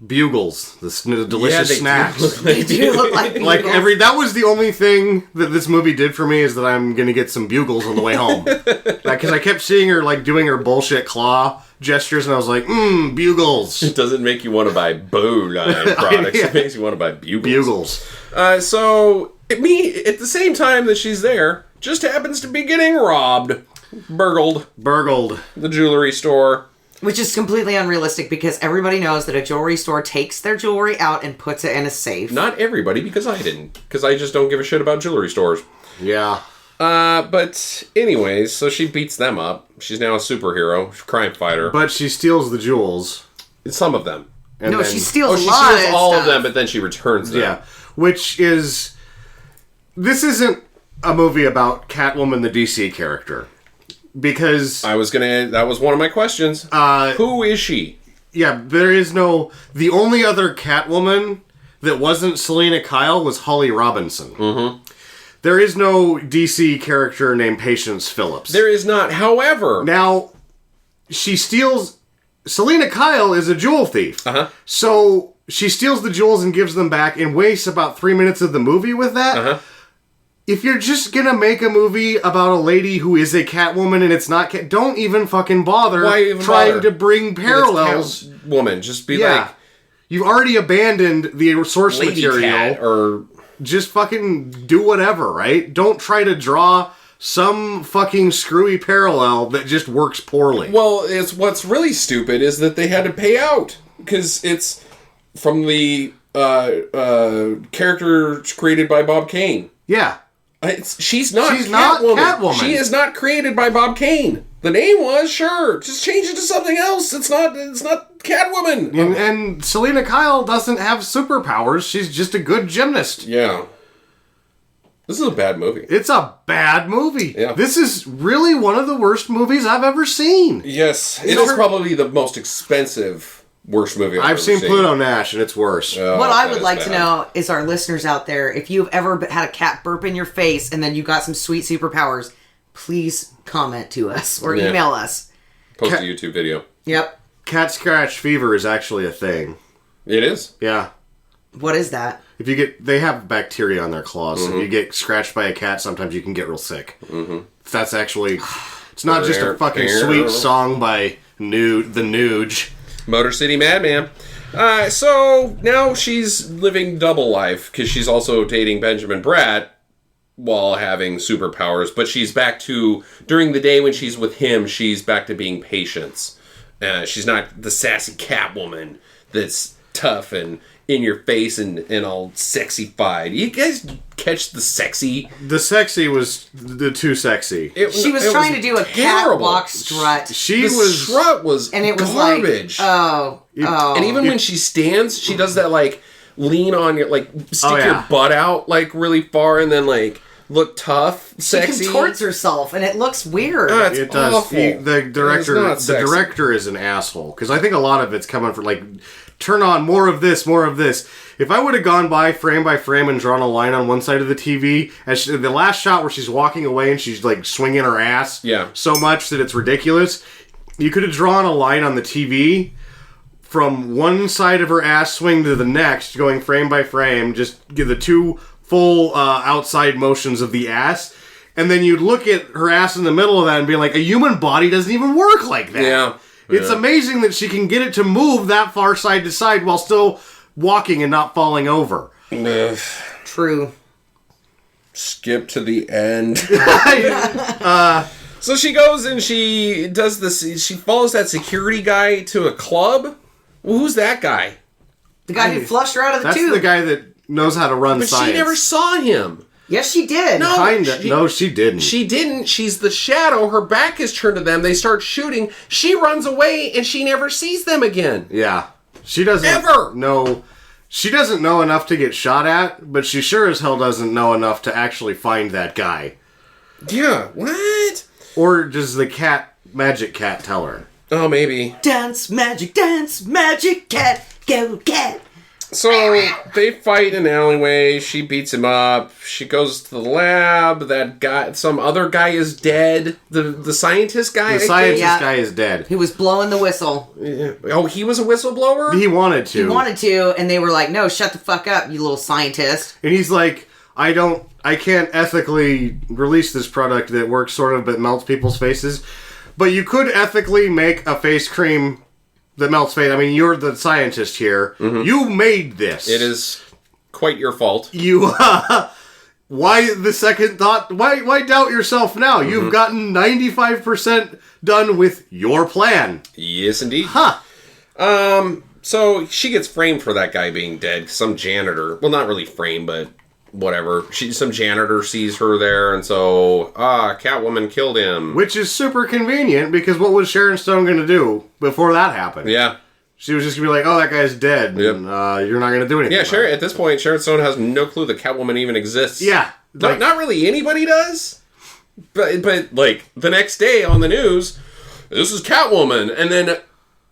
bugles, the delicious they snacks. do look They do look like Like beagles. that was the only thing that this movie did for me is that I'm gonna get some bugles on the way home. Because I kept seeing her like doing her bullshit claw gestures, and I was like, bugles, It doesn't make you want to buy Bowline products. Yeah. It makes you want to buy bugles. bugles. So, at the same time that she's there, just happens to be getting robbed. Burgled. The jewelry store. Which is completely unrealistic because everybody knows that a jewelry store takes their jewelry out and puts it in a safe. Not everybody, because I didn't. Because I just don't give a shit about jewelry stores. Yeah. But anyways, so she beats them up. She's now a superhero, crime fighter. But she steals the jewels. Some of them. And No, then- she steals She a lot steals of all stuff. of them, but then she returns them. Yeah. Which is... This isn't a movie about Catwoman, the DC character. Because... That was one of my questions. Who is she? Yeah, there is no... The only other Catwoman that wasn't Selena Kyle was Holly Robinson. Mm-hmm. There is no DC character named Patience Phillips. There is not. However, Now, she steals... Selena Kyle is a jewel thief. Uh-huh. So, she steals the jewels and gives them back and wastes about 3 minutes of the movie with that. Uh-huh. If you're just gonna make a movie about a lady who is a Catwoman and it's not don't even fucking bother Why even trying bother? to bring parallels. Woman, just be Yeah. like You've already abandoned the source Lady material. Cat or Just fucking do whatever, right? Don't try to draw some fucking screwy parallel that just works poorly. well, it's what's really stupid is that they had to pay out because it's from the character created by Bob Kane. Yeah. She's not Catwoman. She is not created by Bob Kane. The name was, sure. Just change it to something else. It's not Catwoman. And Selena Kyle doesn't have superpowers. She's just a good gymnast. Yeah. This is a bad movie. It's a bad movie. Yeah. This is really one of the worst movies I've ever seen. Yes. It is probably the most expensive worst movie I've ever seen Pluto Nash, and it's worse. Oh, What I that would is like bad. to know is our listeners out there, if you've ever had a cat burp in your face and then you got some sweet superpowers, please comment to us or Yeah. email us. Post a YouTube video. Yep. Cat scratch fever is actually a thing. It is. Yeah. What is that? If you get, they have bacteria on their claws. So if you get scratched by a cat, sometimes you can get real sick. Mm-hmm. That's actually, it's not just a fucking sweet song by the Nuge. Motor City Madman. So now she's living double life because she's also dating Benjamin Bratt while having superpowers. But she's back to, during the day when she's with him, she's back to being Patience. She's not the sassy Catwoman that's tough and in your face and all sexy-fied. You guys catch the sexy? The sexy was the too sexy. She was trying to do a catwalk strut. The She strut was And it was garbage. like, And even when she stands, she does that like lean on your like stick your butt out like really far and then like look tough, sexy. She contorts herself, and it looks weird. It's it does. awful. The director is an asshole because I think a lot of it's coming from like, turn on more of this, more of this. If I would have gone by frame and drawn a line on one side of the TV, as the last shot where she's walking away and she's like swinging her ass, so much that it's ridiculous, you could have drawn a line on the TV from one side of her ass swing to the next, going frame by frame, just give the two full outside motions of the ass, and then you'd look at her ass in the middle of that and be like, a human body doesn't even work like that. Yeah. It's amazing that she can get it to move that far side to side while still walking and not falling over. True. Skip to the end. So she goes and she does this. She follows that security guy to a club. Well, who's that guy? The guy who flushed her out of the That's tube. the guy that knows how to run But science. she never saw him. Yes, she did. No. Kinda. No, she didn't. She didn't. She's the shadow. Her back is turned to them. They start shooting. She runs away and she never sees them again. Yeah. She doesn't Ever. know. She doesn't know enough to get shot at, but she sure as hell doesn't know enough to actually find that guy. Yeah. What? Or does the magic cat tell her? Oh, maybe. Dance, magic, cat, go cat. So they fight in an alleyway. She beats him up. She goes to the lab. That guy, some other guy is dead. The scientist guy. The scientist guy is dead. He was blowing the whistle. Oh, he was a whistleblower? He wanted to. He wanted to, and they were like, no, shut the fuck up, you little scientist. And he's like, I can't ethically release this product that works sort of but melts people's faces. But you could ethically make a face cream that melts face. I mean, you're the scientist here. Mm-hmm. You made this. It is quite your fault. You, why the second thought? Why doubt yourself now? Mm-hmm. You've gotten 95% done with your plan. Yes, indeed. Huh. So she gets framed for that guy being dead. Some janitor. Well, not really framed, but whatever. Some janitor sees her there, and so, Catwoman killed him. Which is super convenient, because what was Sharon Stone going to do before that happened? Yeah. She was just going to be like, oh, that guy's dead. Yep. And, you're not going to do anything. Yeah, sure. At this point, Sharon Stone has no clue that Catwoman even exists. Yeah. Like, not really anybody does. But, like, the next day on the news, this is Catwoman. And then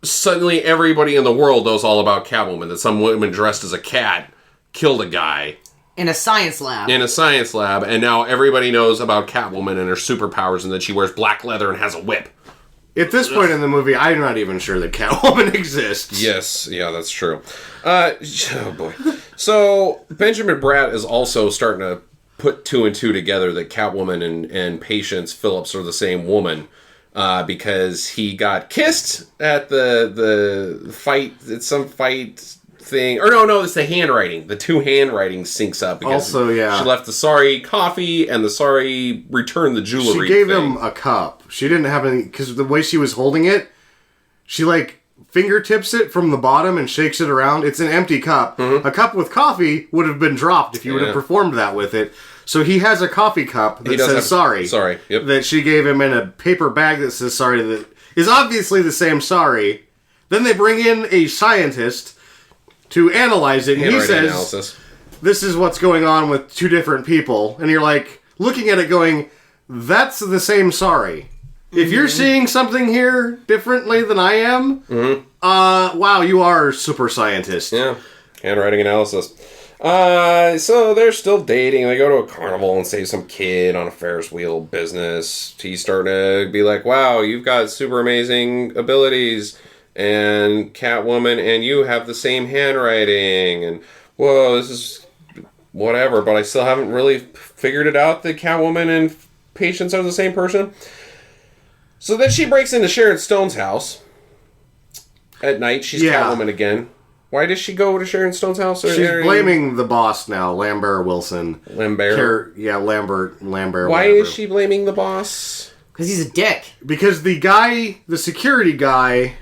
suddenly everybody in the world knows all about Catwoman. That some woman dressed as a cat killed a guy. In a science lab. in a science lab, and now everybody knows about Catwoman and her superpowers and that she wears black leather and has a whip. At this point in the movie, I'm not even sure that Catwoman exists. Yes, yeah, that's true. Oh boy. So Benjamin Bratt is also starting to put two and two together that Catwoman and Patience Phillips are the same woman, because he got kissed at the fight. It's some fight thing, or no, it's the handwriting. The two handwriting syncs up. Because Also, yeah, she left the sorry coffee and the sorry return the jewelry. She gave thing. him a cup. She didn't have any, because the way she was holding it, she like fingertips it from the bottom and shakes it around. It's an empty cup. Mm-hmm. A cup with coffee would have been dropped if you would have performed that with it. So he has a coffee cup that says sorry. Sorry. Yep. That she gave him in a paper bag that says sorry, that is obviously the same sorry. Then they bring in a scientist to analyze it, and he says, analysis. this is what's going on with two different people. And you're like, looking at it going, that's the same sorry. If you're seeing something here differently than I am, wow, you are super scientist. Yeah, handwriting analysis. So they're still dating. They go to a carnival and save some kid on a Ferris wheel business. He's starting to be like, wow, you've got super amazing abilities. And Catwoman and you have the same handwriting. And, whoa, this is whatever. But I still haven't really figured it out that Catwoman and Patience are the same person. So then she breaks into Sharon Stone's house at night. She's Catwoman again. Why does she go to Sharon Stone's house? She's blaming the boss now, Lambert Wilson. Lambert? Lambert. Why whatever. is she blaming the boss? Because he's a dick. Because the security guy,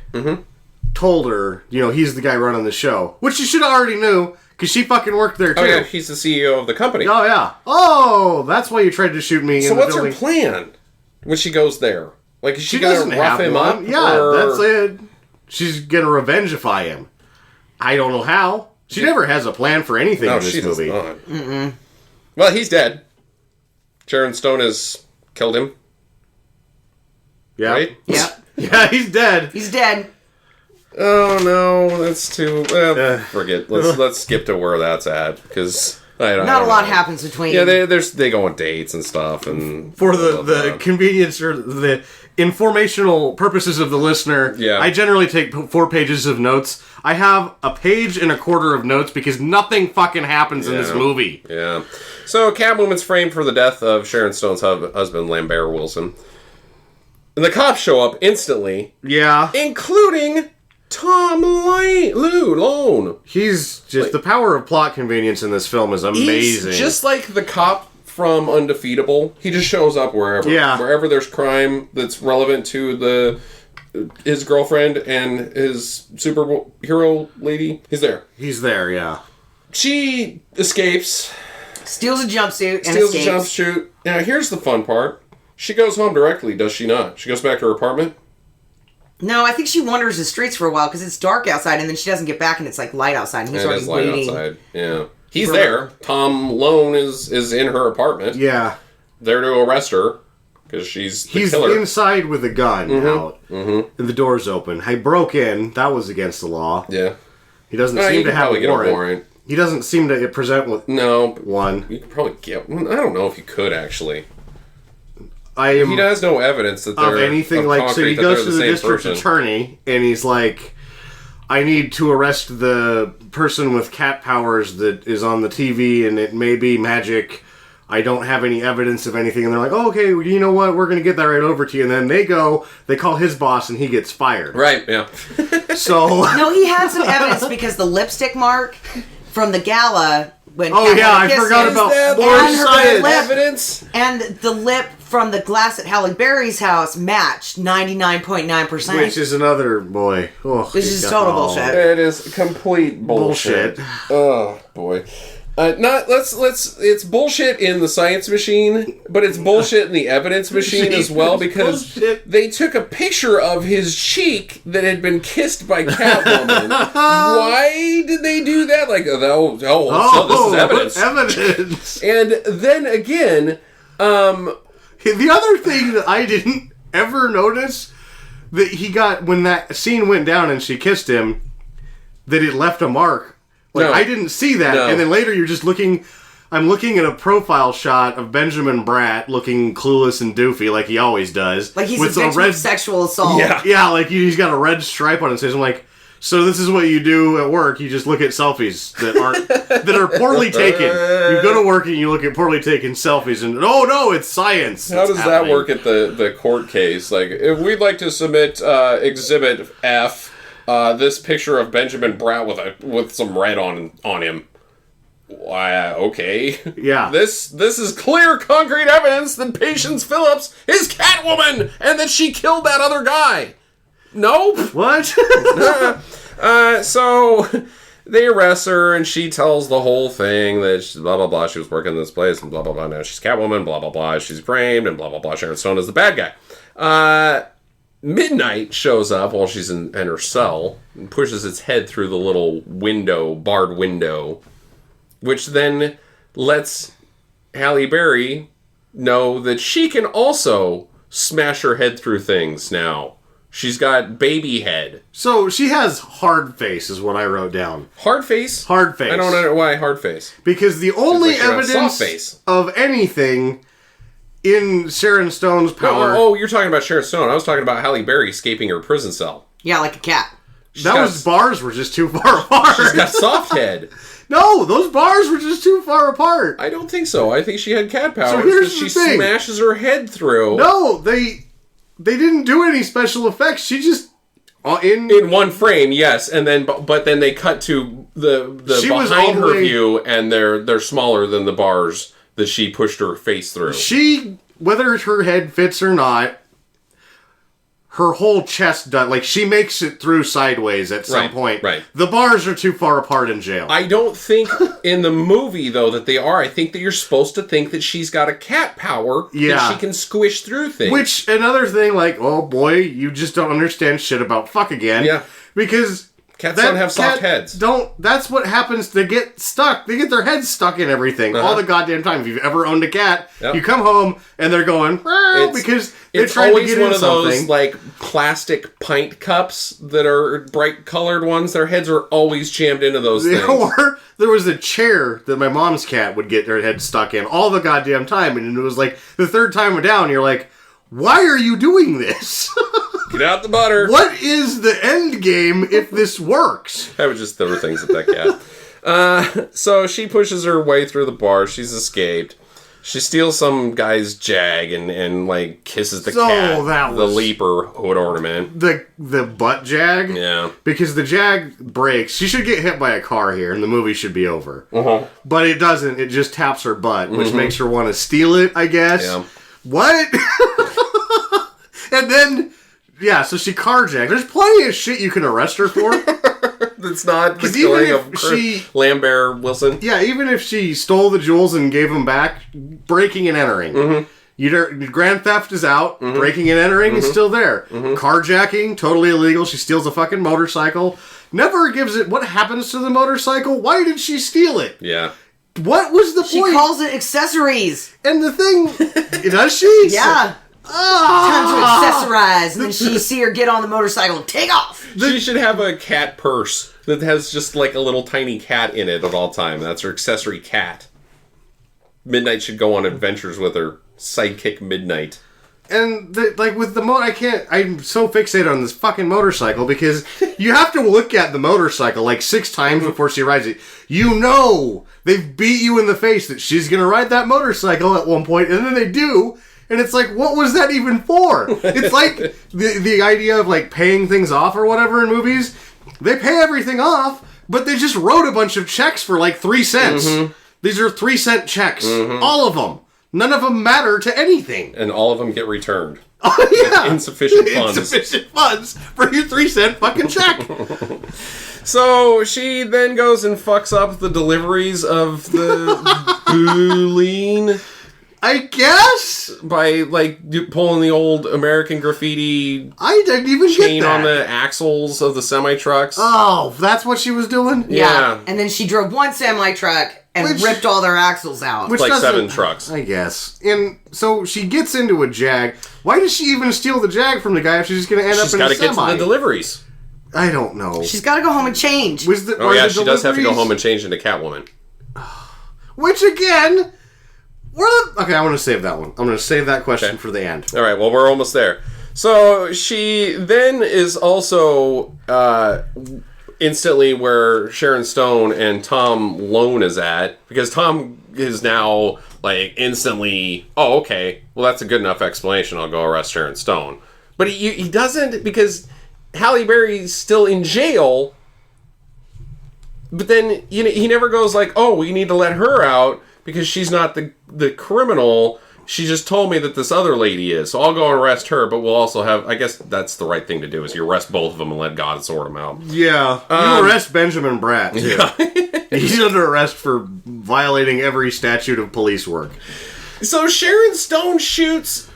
told her, he's the guy running the show. Which she should have already knew, because she fucking worked there too. Oh yeah, he's the CEO of the company. Oh yeah. Oh, that's why you tried to shoot me in the building. So what's her plan when she goes there? Like, is she gonna rough him up? Yeah, that's it. She's gonna revengify him. I don't know how. She never has a plan for anything in this movie. Well, he's dead. Sharon Stone has killed him. Yeah. Right? Yeah. Yeah, he's dead. He's dead. Oh no, that's too. Forget. Let's skip to where that's at, because Not a lot happens between. Yeah, they go on dates and stuff, and for the convenience or the informational purposes of the listener. Yeah. I generally take 4 pages of notes. I have a page and a quarter of notes because nothing fucking happens in this movie. Yeah. So Catwoman's framed for the death of Sharon Stone's husband, Lambert Wilson. And the cops show up instantly. Yeah. Including Tom Lone. He's just... the power of plot convenience in this film is amazing. He's just like the cop from Undefeatable. He just shows up wherever. Yeah. Wherever there's crime that's relevant to his girlfriend and his superhero lady. He's there. He's there, yeah. She escapes. Steals a jumpsuit and Steals escapes. a jumpsuit. Now, here's the fun part. She goes home directly, does she not? She goes back to her apartment? No, I think she wanders the streets for a while because it's dark outside, and then she doesn't get back, and it's like light outside, and he's already waiting. Outside. Yeah, he's there. Tom Lone is in her apartment. Yeah, there to arrest her because he's killer. Inside with a gun out, and the door's open. I broke in. That was against the law. Yeah, he doesn't seem to have a warrant. He doesn't seem to present with one. You could probably get. I don't know if you could actually. He has no evidence that they're of anything like. So he goes to the district attorney and he's like, "I need to arrest the person with cat powers that is on the TV, and it may be magic. I don't have any evidence of anything." And they're like, "Oh, okay, well, you know what? We're going to get that right over to you." And then they call his boss, and he gets fired. Right? Yeah. So no, he had some evidence because the lipstick mark from the gala. When I forgot about more science evidence. And the lip from the glass at Halle Berry's house matched 99.9%. Which is another boy. Oh, this is total bullshit. It is complete bullshit. Oh boy. It's bullshit in the science machine, but it's bullshit in the evidence machine as well, because they took a picture of his cheek that had been kissed by Catwoman. Why did they do that? Like, so this is evidence. And then again, the other thing that I didn't ever notice that he got when that scene went down and she kissed him, that it left a mark. Like, I didn't see that. No. And then later you're just looking I'm looking at a profile shot of Benjamin Bratt looking clueless and doofy like he always does. Like he's a victim of sexual assault. Yeah, like he's got a red stripe on his face. I'm like, so this is what you do at work. You just look at selfies that are poorly taken. You go to work and you look at poorly taken selfies and, oh no, it's science. How does that work at the court case? Like, if we'd like to submit Exhibit F, this picture of Benjamin Bratt with some red on him. Why, okay. Yeah. This is clear, concrete evidence that Patience Phillips is Catwoman and that she killed that other guy. Nope. What? So they arrest her and she tells the whole thing that she, blah, blah, blah, she was working in this place and blah, blah, blah, now she's Catwoman, blah, blah, blah, she's framed and blah, blah, blah, Sharon Stone is the bad guy. Midnight shows up while she's in her cell and pushes its head through the little window, barred window, which then lets Halle Berry know that she can also smash her head through things now. She's got baby head. So she has hard face is what I wrote down. Hard face? Hard face. I don't know why hard face. Because the only like soft evidence face. of anything in Sharon Stone's power... Oh, you're talking about Sharon Stone. I was talking about Halle Berry escaping her prison cell. Yeah, like a cat. Those bars were just too far apart. She's got soft head. No, those bars were just too far apart. I don't think so. I think she had cat powers. So here's she the thing. smashes her head through. No, they didn't do any special effects. She just... In one frame, yes, and then but then they cut to the She was behind all the her way- view, and they're smaller than the bars that she pushed her face through. She, whether her head fits or not, her whole chest does. Like, she makes it through sideways at some point. Right. The bars are too far apart in jail. I don't think in the movie, though, that they are. I think that you're supposed to think that she's got a cat power that she can squish through things. Which, another thing, like, oh boy, you just don't understand shit about fuck again. Yeah. Because... Cats don't have soft heads. That's what happens. They get stuck. They get their heads stuck in everything all the goddamn time. If you've ever owned a cat, you come home and they're going, because they're trying to get in something. It's always one of those, like, plastic pint cups that are bright colored ones. Their heads are always jammed into those things. Or there was a chair that my mom's cat would get her head stuck in all the goddamn time. And it was like, the third time down, you're like, why are you doing this? Get out the butter. What is the end game if this works? I would just throw things at that cat. So she pushes her way through the bar. She's escaped. She steals some guy's jag and like kisses the cat. The leaper hood ornament. The butt jag? Yeah. Because the jag breaks. She should get hit by a car here and the movie should be over. But it doesn't. It just taps her butt, which makes her want to steal it, I guess. Yeah. What? And then... Yeah, so she carjacked. There's plenty of shit you can arrest her for. That's not the killing of Lambert Wilson. Yeah, even if she stole the jewels and gave them back, breaking and entering. Grand theft is out. Breaking and entering is still there. Carjacking, totally illegal. She steals a fucking motorcycle. Never gives it... What happens to the motorcycle? Why did she steal it? Yeah. What was the point? She calls it accessories. And the thing... Does she? Yeah. Time to accessorize, and then she see her get on the motorcycle and take off. She should have a cat purse that has just like a little tiny cat in it at all time. That's her accessory cat. Midnight should go on adventures with her sidekick Midnight. And with the I'm so fixated on this fucking motorcycle because you have to look at the motorcycle like 6 times before she rides it. You know they've beat you in the face that she's gonna ride that motorcycle at one point, and then they do. And it's like, what was that even for? It's like the idea of like paying things off or whatever in movies. They pay everything off, but they just wrote a bunch of checks for like 3 cents. These are 3-cent checks. All of them. None of them matter to anything. And all of them get returned. Oh, yeah. With insufficient funds. Insufficient funds for your 3-cent fucking check. So she then goes and fucks up the deliveries of the Boolean. I guess by like pulling the old American Graffiti. I didn't even chain get that. On the axles of the semi trucks. Oh, that's what she was doing. Yeah. And then she drove one semi truck and ripped all their axles out. Which like 7 trucks, I guess. And so she gets into a Jag. Why does she even steal the Jag from the guy if she's just going to end up in a semi? She's got to get to the deliveries. I don't know. She's got to go home and change. She does have to go home and change into Catwoman. Which again, okay, I want to save that one. I'm going to save that question for the end. All right, well, we're almost there. So she then is also instantly where Sharon Stone and Tom Lone is at, because Tom is now like instantly, oh, okay, well, that's a good enough explanation. I'll go arrest Sharon Stone. But he doesn't, because Halle Berry's still in jail. But then he never goes like, oh, we need to let her out because she's not the criminal. She just told me that this other lady is, so I'll go and arrest her, but we'll also have, I guess that's the right thing to do, is you arrest both of them and let God sort them out. Yeah. You arrest Benjamin Bratt, too. Yeah. He's under arrest for violating every statute of police work. So Sharon Stone shoots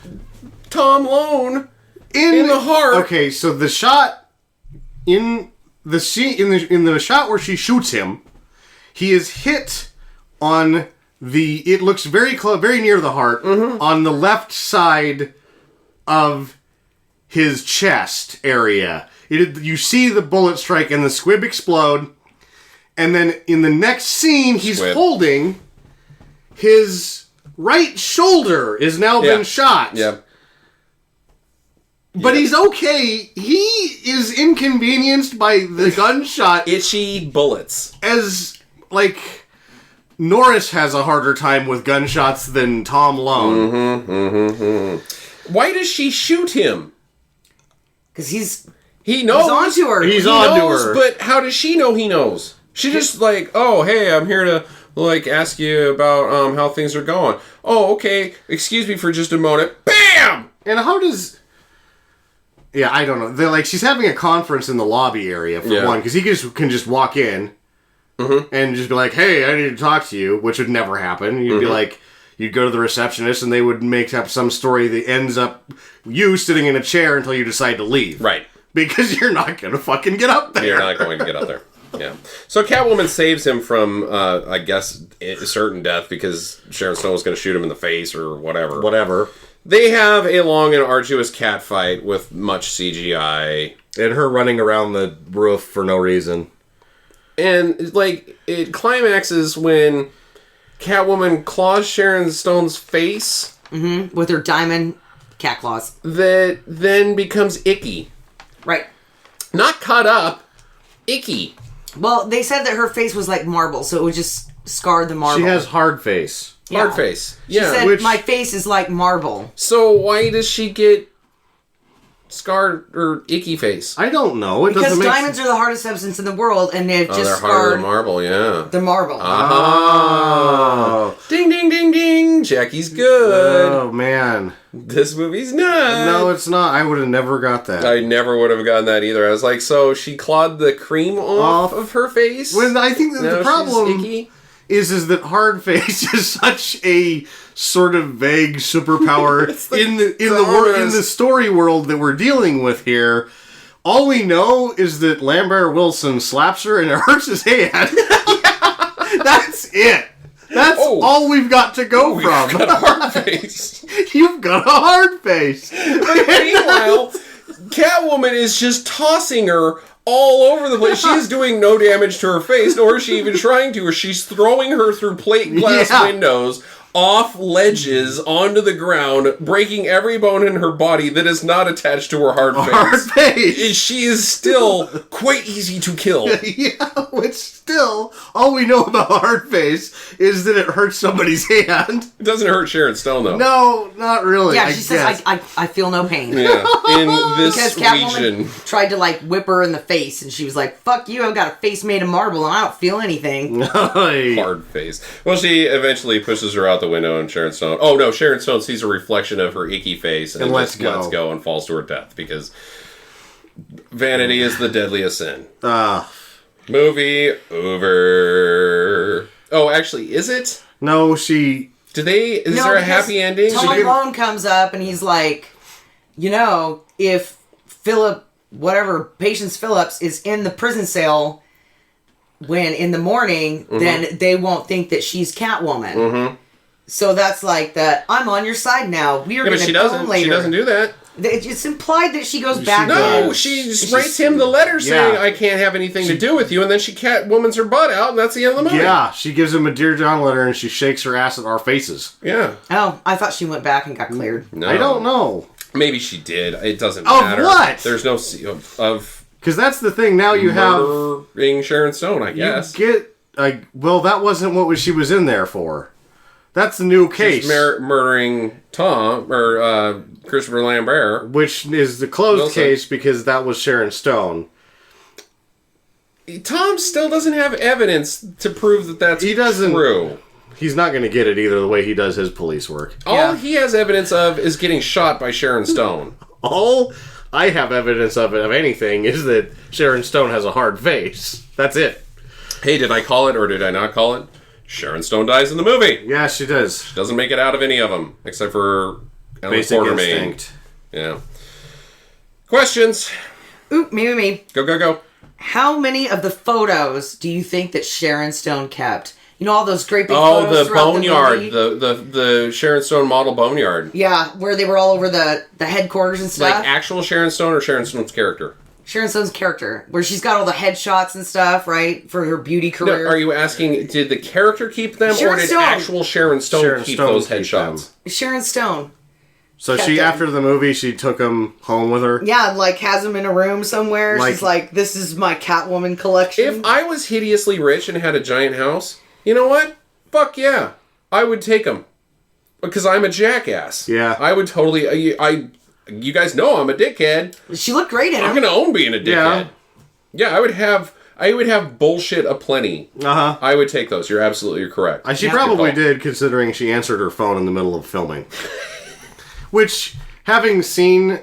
Tom Lone in the heart. Okay, so the shot in the scene, in the shot where she shoots him, he is hit on it looks very close, very near the heart, on the left side of his chest area. You see the bullet strike and the squib explode, and then in the next scene, he's holding his right shoulder is now been shot. Yeah. But he's okay. He is inconvenienced by the gunshot. Itchy bullets. As, like, Norris has a harder time with gunshots than Tom Lone. Why does she shoot him? Because he knows. He's onto her. He's onto her. But how does she know he knows? She just like, oh, hey, I'm here to like ask you about how things are going. Oh, okay. Excuse me for just a moment. Bam! And how does... Yeah, I don't know. They're like, she's having a conference in the lobby area, for one, because he can just walk in and just be like, hey, I need to talk to you, which would never happen. You'd be like, you'd go to the receptionist and they would make up some story that ends up you sitting in a chair until you decide to leave. Right. Because you're not going to fucking get up there. You're not going to get up there. Yeah. So Catwoman saves him from, I guess, a certain death because Sharon Stone was going to shoot him in the face or whatever. Whatever. They have a long and arduous cat fight with much CGI. And her running around the roof for no reason. And, like, it climaxes when Catwoman claws Sharon Stone's face. with her diamond cat claws. That then becomes icky. Right. Not cut up. Icky. Well, they said that her face was like marble, so it would just scar the marble. She has hard face. Hard face. She said, which- my face is like marble. So why does she get scarred or icky face? I don't know. It Because doesn't make diamonds are the hardest substance in the world, and they've just they're harder scarred than marble, yeah. the marble. Oh. Ding, ding, ding, ding. Jackie's good. Oh, man. This movie's not. No, it's not. I would have never got that. I never would have gotten that either. I was like, so she clawed the cream off of her face? When I think that Now the problem she's icky? is that hard face is such a sort of vague superpower in the story world that we're dealing with here. All we know is that Lambert Wilson slaps her and it hurts his hand. That's it. That's all we've got to go from. You've got a hard face. You've got a hard face. Meanwhile, Catwoman is just tossing her all over the place. She is doing no damage to her face, nor is she even trying to. Or she's throwing her through plate glass windows, off ledges, onto the ground, breaking every bone in her body that is not attached to her hard face. Hard face. She is still quite easy to kill. Yeah, it's still, all we know about hard face is that it hurts somebody's hand. It doesn't hurt Sharon Stone, though. No, not really. Yeah, she says, I feel no pain. Yeah, in this Because Catwoman region. tried to, like, whip her in the face, and she was like, fuck you, I've got a face made of marble, and I don't feel anything. Hard face. Well, she eventually pushes her out the window, and Sharon Stone... Oh, no, Sharon Stone sees a reflection of her icky face, and lets lets go and falls to her death, because vanity is the deadliest sin. Movie over. Oh, actually, is it? No, she... Is there a happy ending? Tom Malone comes up, and he's like, you know, if Patience Phillips is in the prison cell when in the morning, then they won't think that she's Catwoman. So that's like that. I'm on your side now. We are going to go later. She doesn't do that. It's implied that she goes back. No, in. she writes him the letter saying, I can't have anything to do with you, and then she Catwoman's her butt out, and that's the end of the movie. Yeah, she gives him a Dear John letter, and she shakes her ass at our faces. Yeah. Oh, I thought she went back and got cleared. No. I don't know. Maybe she did. It doesn't matter. Of what? There's no... Of Because that's the thing, now you have... murdering Sharon Stone, I guess. You get... well, that wasn't what she was in there for. That's the new case. She's murdering Tom, or Christopher Lambert. Which is the closed Wilson. case because that was Sharon Stone. Tom still doesn't have evidence to prove that that's He doesn't- true. He's not going to get it either the way he does his police work. All he has evidence of is getting shot by Sharon Stone. All I have evidence of anything is that Sharon Stone has a hard face. That's it. Hey, did I call it or did I not call it? Sharon Stone dies in the movie. Yeah, she does. Doesn't make it out of any of them, except for Ellen Basic Quartermain. instinct. Yeah. Questions? Oop, me. Go, go, go. How many of the photos do you think that Sharon Stone kept? You know all those great big Oh, photos the throughout boneyard. the movie? The Sharon Stone model boneyard. Yeah, where they were all over the headquarters and stuff. Like actual Sharon Stone or Sharon Stone's character? Sharon Stone's character, where she's got all the headshots and stuff, right, for her beauty No, career. are you asking, did the character keep them Sharon or did Stone. actual Sharon Stone Sharon keep Stone those keep headshots? Sharon Stone. So Kept she, him. after the movie, she took him home with her. Yeah, like has him in a room somewhere. Like- She's like, "This is my Catwoman collection." If I was hideously rich and had a giant house, you know what? Fuck yeah. I would take them. Because I'm a jackass. Yeah. I would totally... you guys know I'm a dickhead. She looked great in I'm him. going to own being a dickhead. Yeah, I would have bullshit aplenty. Uh-huh. I would take those. You're absolutely correct. She Yeah. probably Good call. did, considering she answered her phone in the middle of filming. Which, having seen...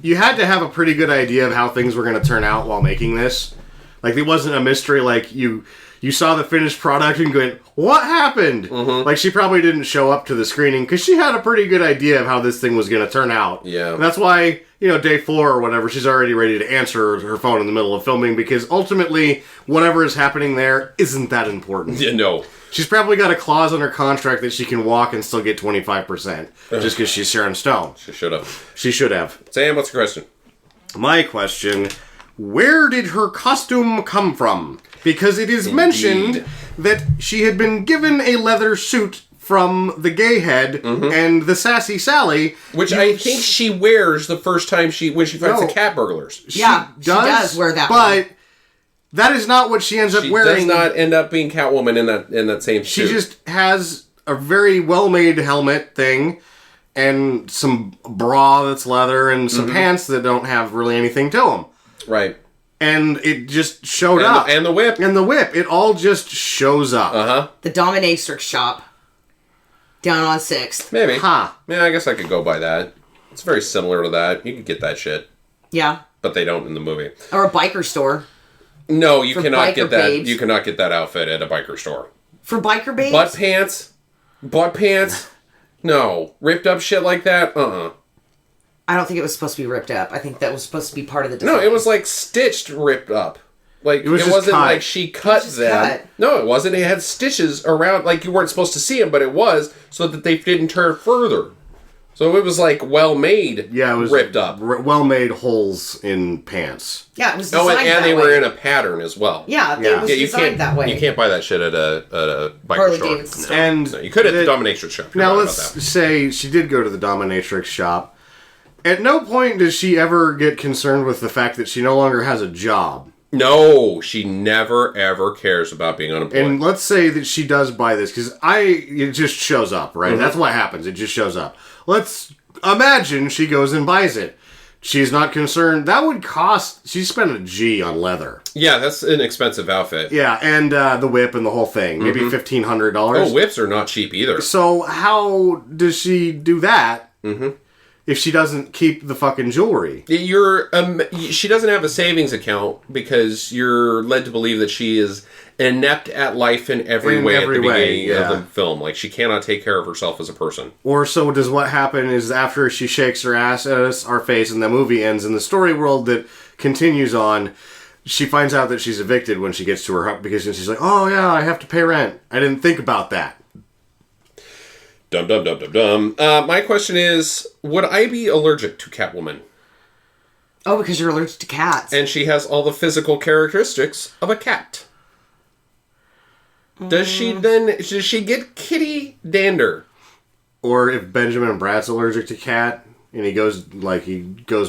You had to have a pretty good idea of how things were going to turn out while making this. Like, it wasn't a mystery, like, you saw the finished product and going, what happened? Mm-hmm. Like, she probably didn't show up to the screening, because she had a pretty good idea of how this thing was going to turn out. Yeah. And that's why, day 4 or whatever, she's already ready to answer her phone in the middle of filming, because ultimately, whatever is happening there isn't that important. Yeah, no. She's probably got a clause on her contract that she can walk and still get 25%, just because she's Sharon Stone. She should have. She should have. Sam, what's your question? My question, where did her costume come from? Because it is mentioned that she had been given a leather suit from the gay head and the sassy Sally. Which I think she wears the first time when she fights No. the cat burglars. Yeah, she does wear that But one. that is not what she ends up She wearing. does not end up being Catwoman in that same She suit. just has a very well-made helmet thing and some bra that's leather and some pants that don't have really anything to them. Right. And it just showed up. And the whip. And the whip. It all just shows up. Uh-huh. The Dominatrix shop. Down on 6th. Maybe. Huh. Yeah, I guess I could go by that. It's very similar to that. You could get that shit. Yeah. But they don't in the movie. Or a biker store. No, you For cannot biker get that. babes. You cannot get that outfit at a biker store. For biker babes? Butt pants. No, ripped up shit like that. I don't think it was supposed to be ripped up. I think that was supposed to be part of the design. No, it was like stitched, ripped up. Like it, was just wasn't cut. like she cut just them. cut. No, it wasn't. It had stitches around. Like you weren't supposed to see them, but it was so that they didn't tear further. So it was like well made. Yeah, it was ripped up. well-made holes in pants. Yeah, it was Oh, designed and that they way. were in a pattern as well. Yeah, Yeah. it was Yeah, you designed can't. that way. You can't buy that shit at a biker Harley store. Davidson. No. And No, you could at the dominatrix shop. You're Now right let's about that. say she did go to the dominatrix shop. At no point does she ever get concerned with the fact that she no longer has a job. No, she never ever cares about being unemployed. And let's say that she does buy this, because it just shows up, right? That's what happens. It just shows up. Let's imagine she goes and buys it. She's not concerned. That would cost... She spent a G on leather. Yeah, that's an expensive outfit. Yeah, and the whip and the whole thing. Maybe $1,500. Oh, whips are not cheap either. So how does she do that if she doesn't keep the fucking jewelry? She doesn't have a savings account because you're led to believe that she is inept at life in every way at the beginning of the film. Like, she cannot take care of herself as a person. Or so does what happen is after she shakes her ass at us, our face, and the movie ends, in the story world that continues on, she finds out that she's evicted when she gets to her hut because she's like, oh yeah, I have to pay rent. I didn't think about that. Dum dum dum dum dum. My question is, would I be allergic to Catwoman? Oh, because you're allergic to cats. And she has all the physical characteristics of a cat. Does she get kitty dander? Or if Benjamin Bratt's allergic to cat, and he goes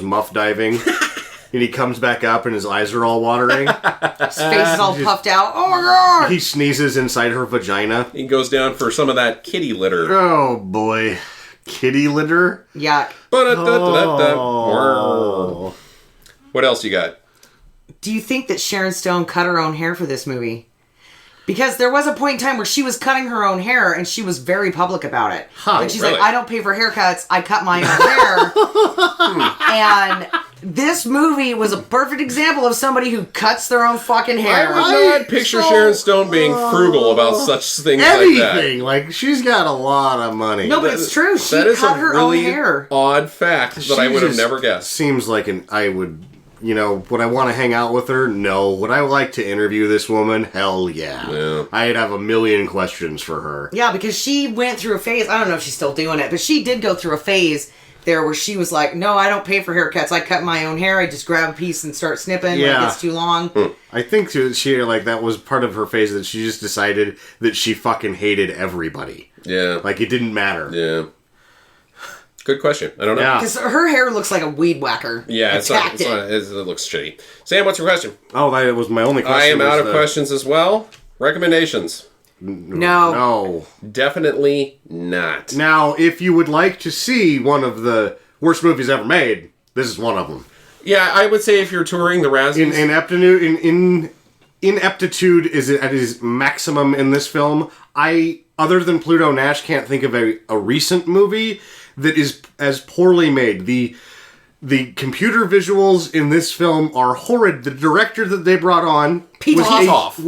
muff diving, and he comes back up and his eyes are all watering. His face is all puffed out. Oh my god! He sneezes inside her vagina. He goes down for some of that kitty litter. Oh boy. Kitty litter? Yuck. Oh. What else you got? Do you think that Sharon Stone cut her own hair for this movie? Because there was a point in time where she was cutting her own hair and she was very public about it. Like she's really? like, I don't pay for haircuts, I cut my own hair. And this movie was a perfect example of somebody who cuts their own fucking hair. I would not picture Sharon Stone being frugal about such things Anything. like Like, she's got a lot of money. No, but it's true. She that is cut a her really own hair. odd fact that I would have just never guessed. Seems like would I want to hang out with her? No. Would I like to interview this woman? Hell yeah. I'd have a million questions for her. Yeah, because she went through a phase, I don't know if she's still doing it, but she did go through a phase there where she was like, no, I don't pay for haircuts. I cut my own hair. I just grab a piece and start snipping when it gets too long. I think that was part of her phase that she just decided that she fucking hated everybody. Yeah. Like, it didn't matter. Yeah. Good question. I don't know. Yeah. Because her hair looks like a weed whacker. Yeah, it looks shitty. Sam, what's your question? Oh, that was my only question. I am out of questions as well. Recommendations? No. Definitely not. Now, if you would like to see one of the worst movies ever made, this is one of them. Yeah, I would say if you're touring the Razzies... Ineptitude is at its maximum in this film. Other than Pluto Nash, can't think of a recent movie that is as poorly made. The computer visuals in this film are horrid. The director that they brought on... Pitoff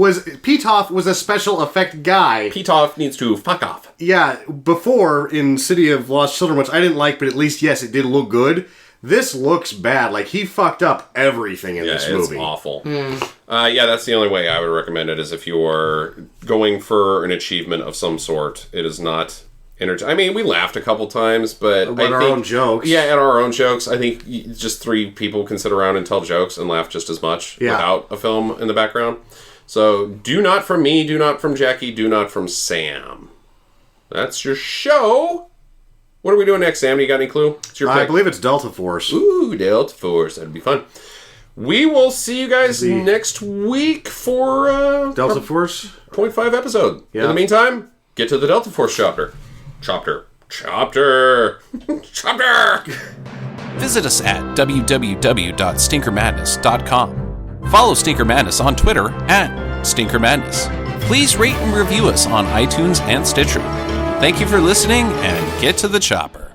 was a special effect guy. Pitoff needs to fuck off. Yeah, before in City of Lost Children, which I didn't like, but at least, yes, it did look good. This looks bad. Like, he fucked up everything in this movie. Yeah, it's awful. Yeah, that's the only way I would recommend it, is if you are going for an achievement of some sort. It is not... I mean, we laughed a couple times, but At our own jokes. Yeah, at our own jokes. I think just three people can sit around and tell jokes and laugh just as much without a film in the background. So, do not from me, do not from Jackie, do not from Sam. That's your show. What are we doing next, Sam? You got any clue? It's your pick. I believe it's Delta Force. Ooh, Delta Force. That'd be fun. We will see you guys next week for Delta Force 0.5 episode. Yeah. In the meantime, get to the Delta Force chapter. Chopter. Visit us at www.stinkermadness.com. Follow Stinker Madness on Twitter @StinkerMadness. Please rate and review us on iTunes and Stitcher. Thank you for listening, and get to the chopper.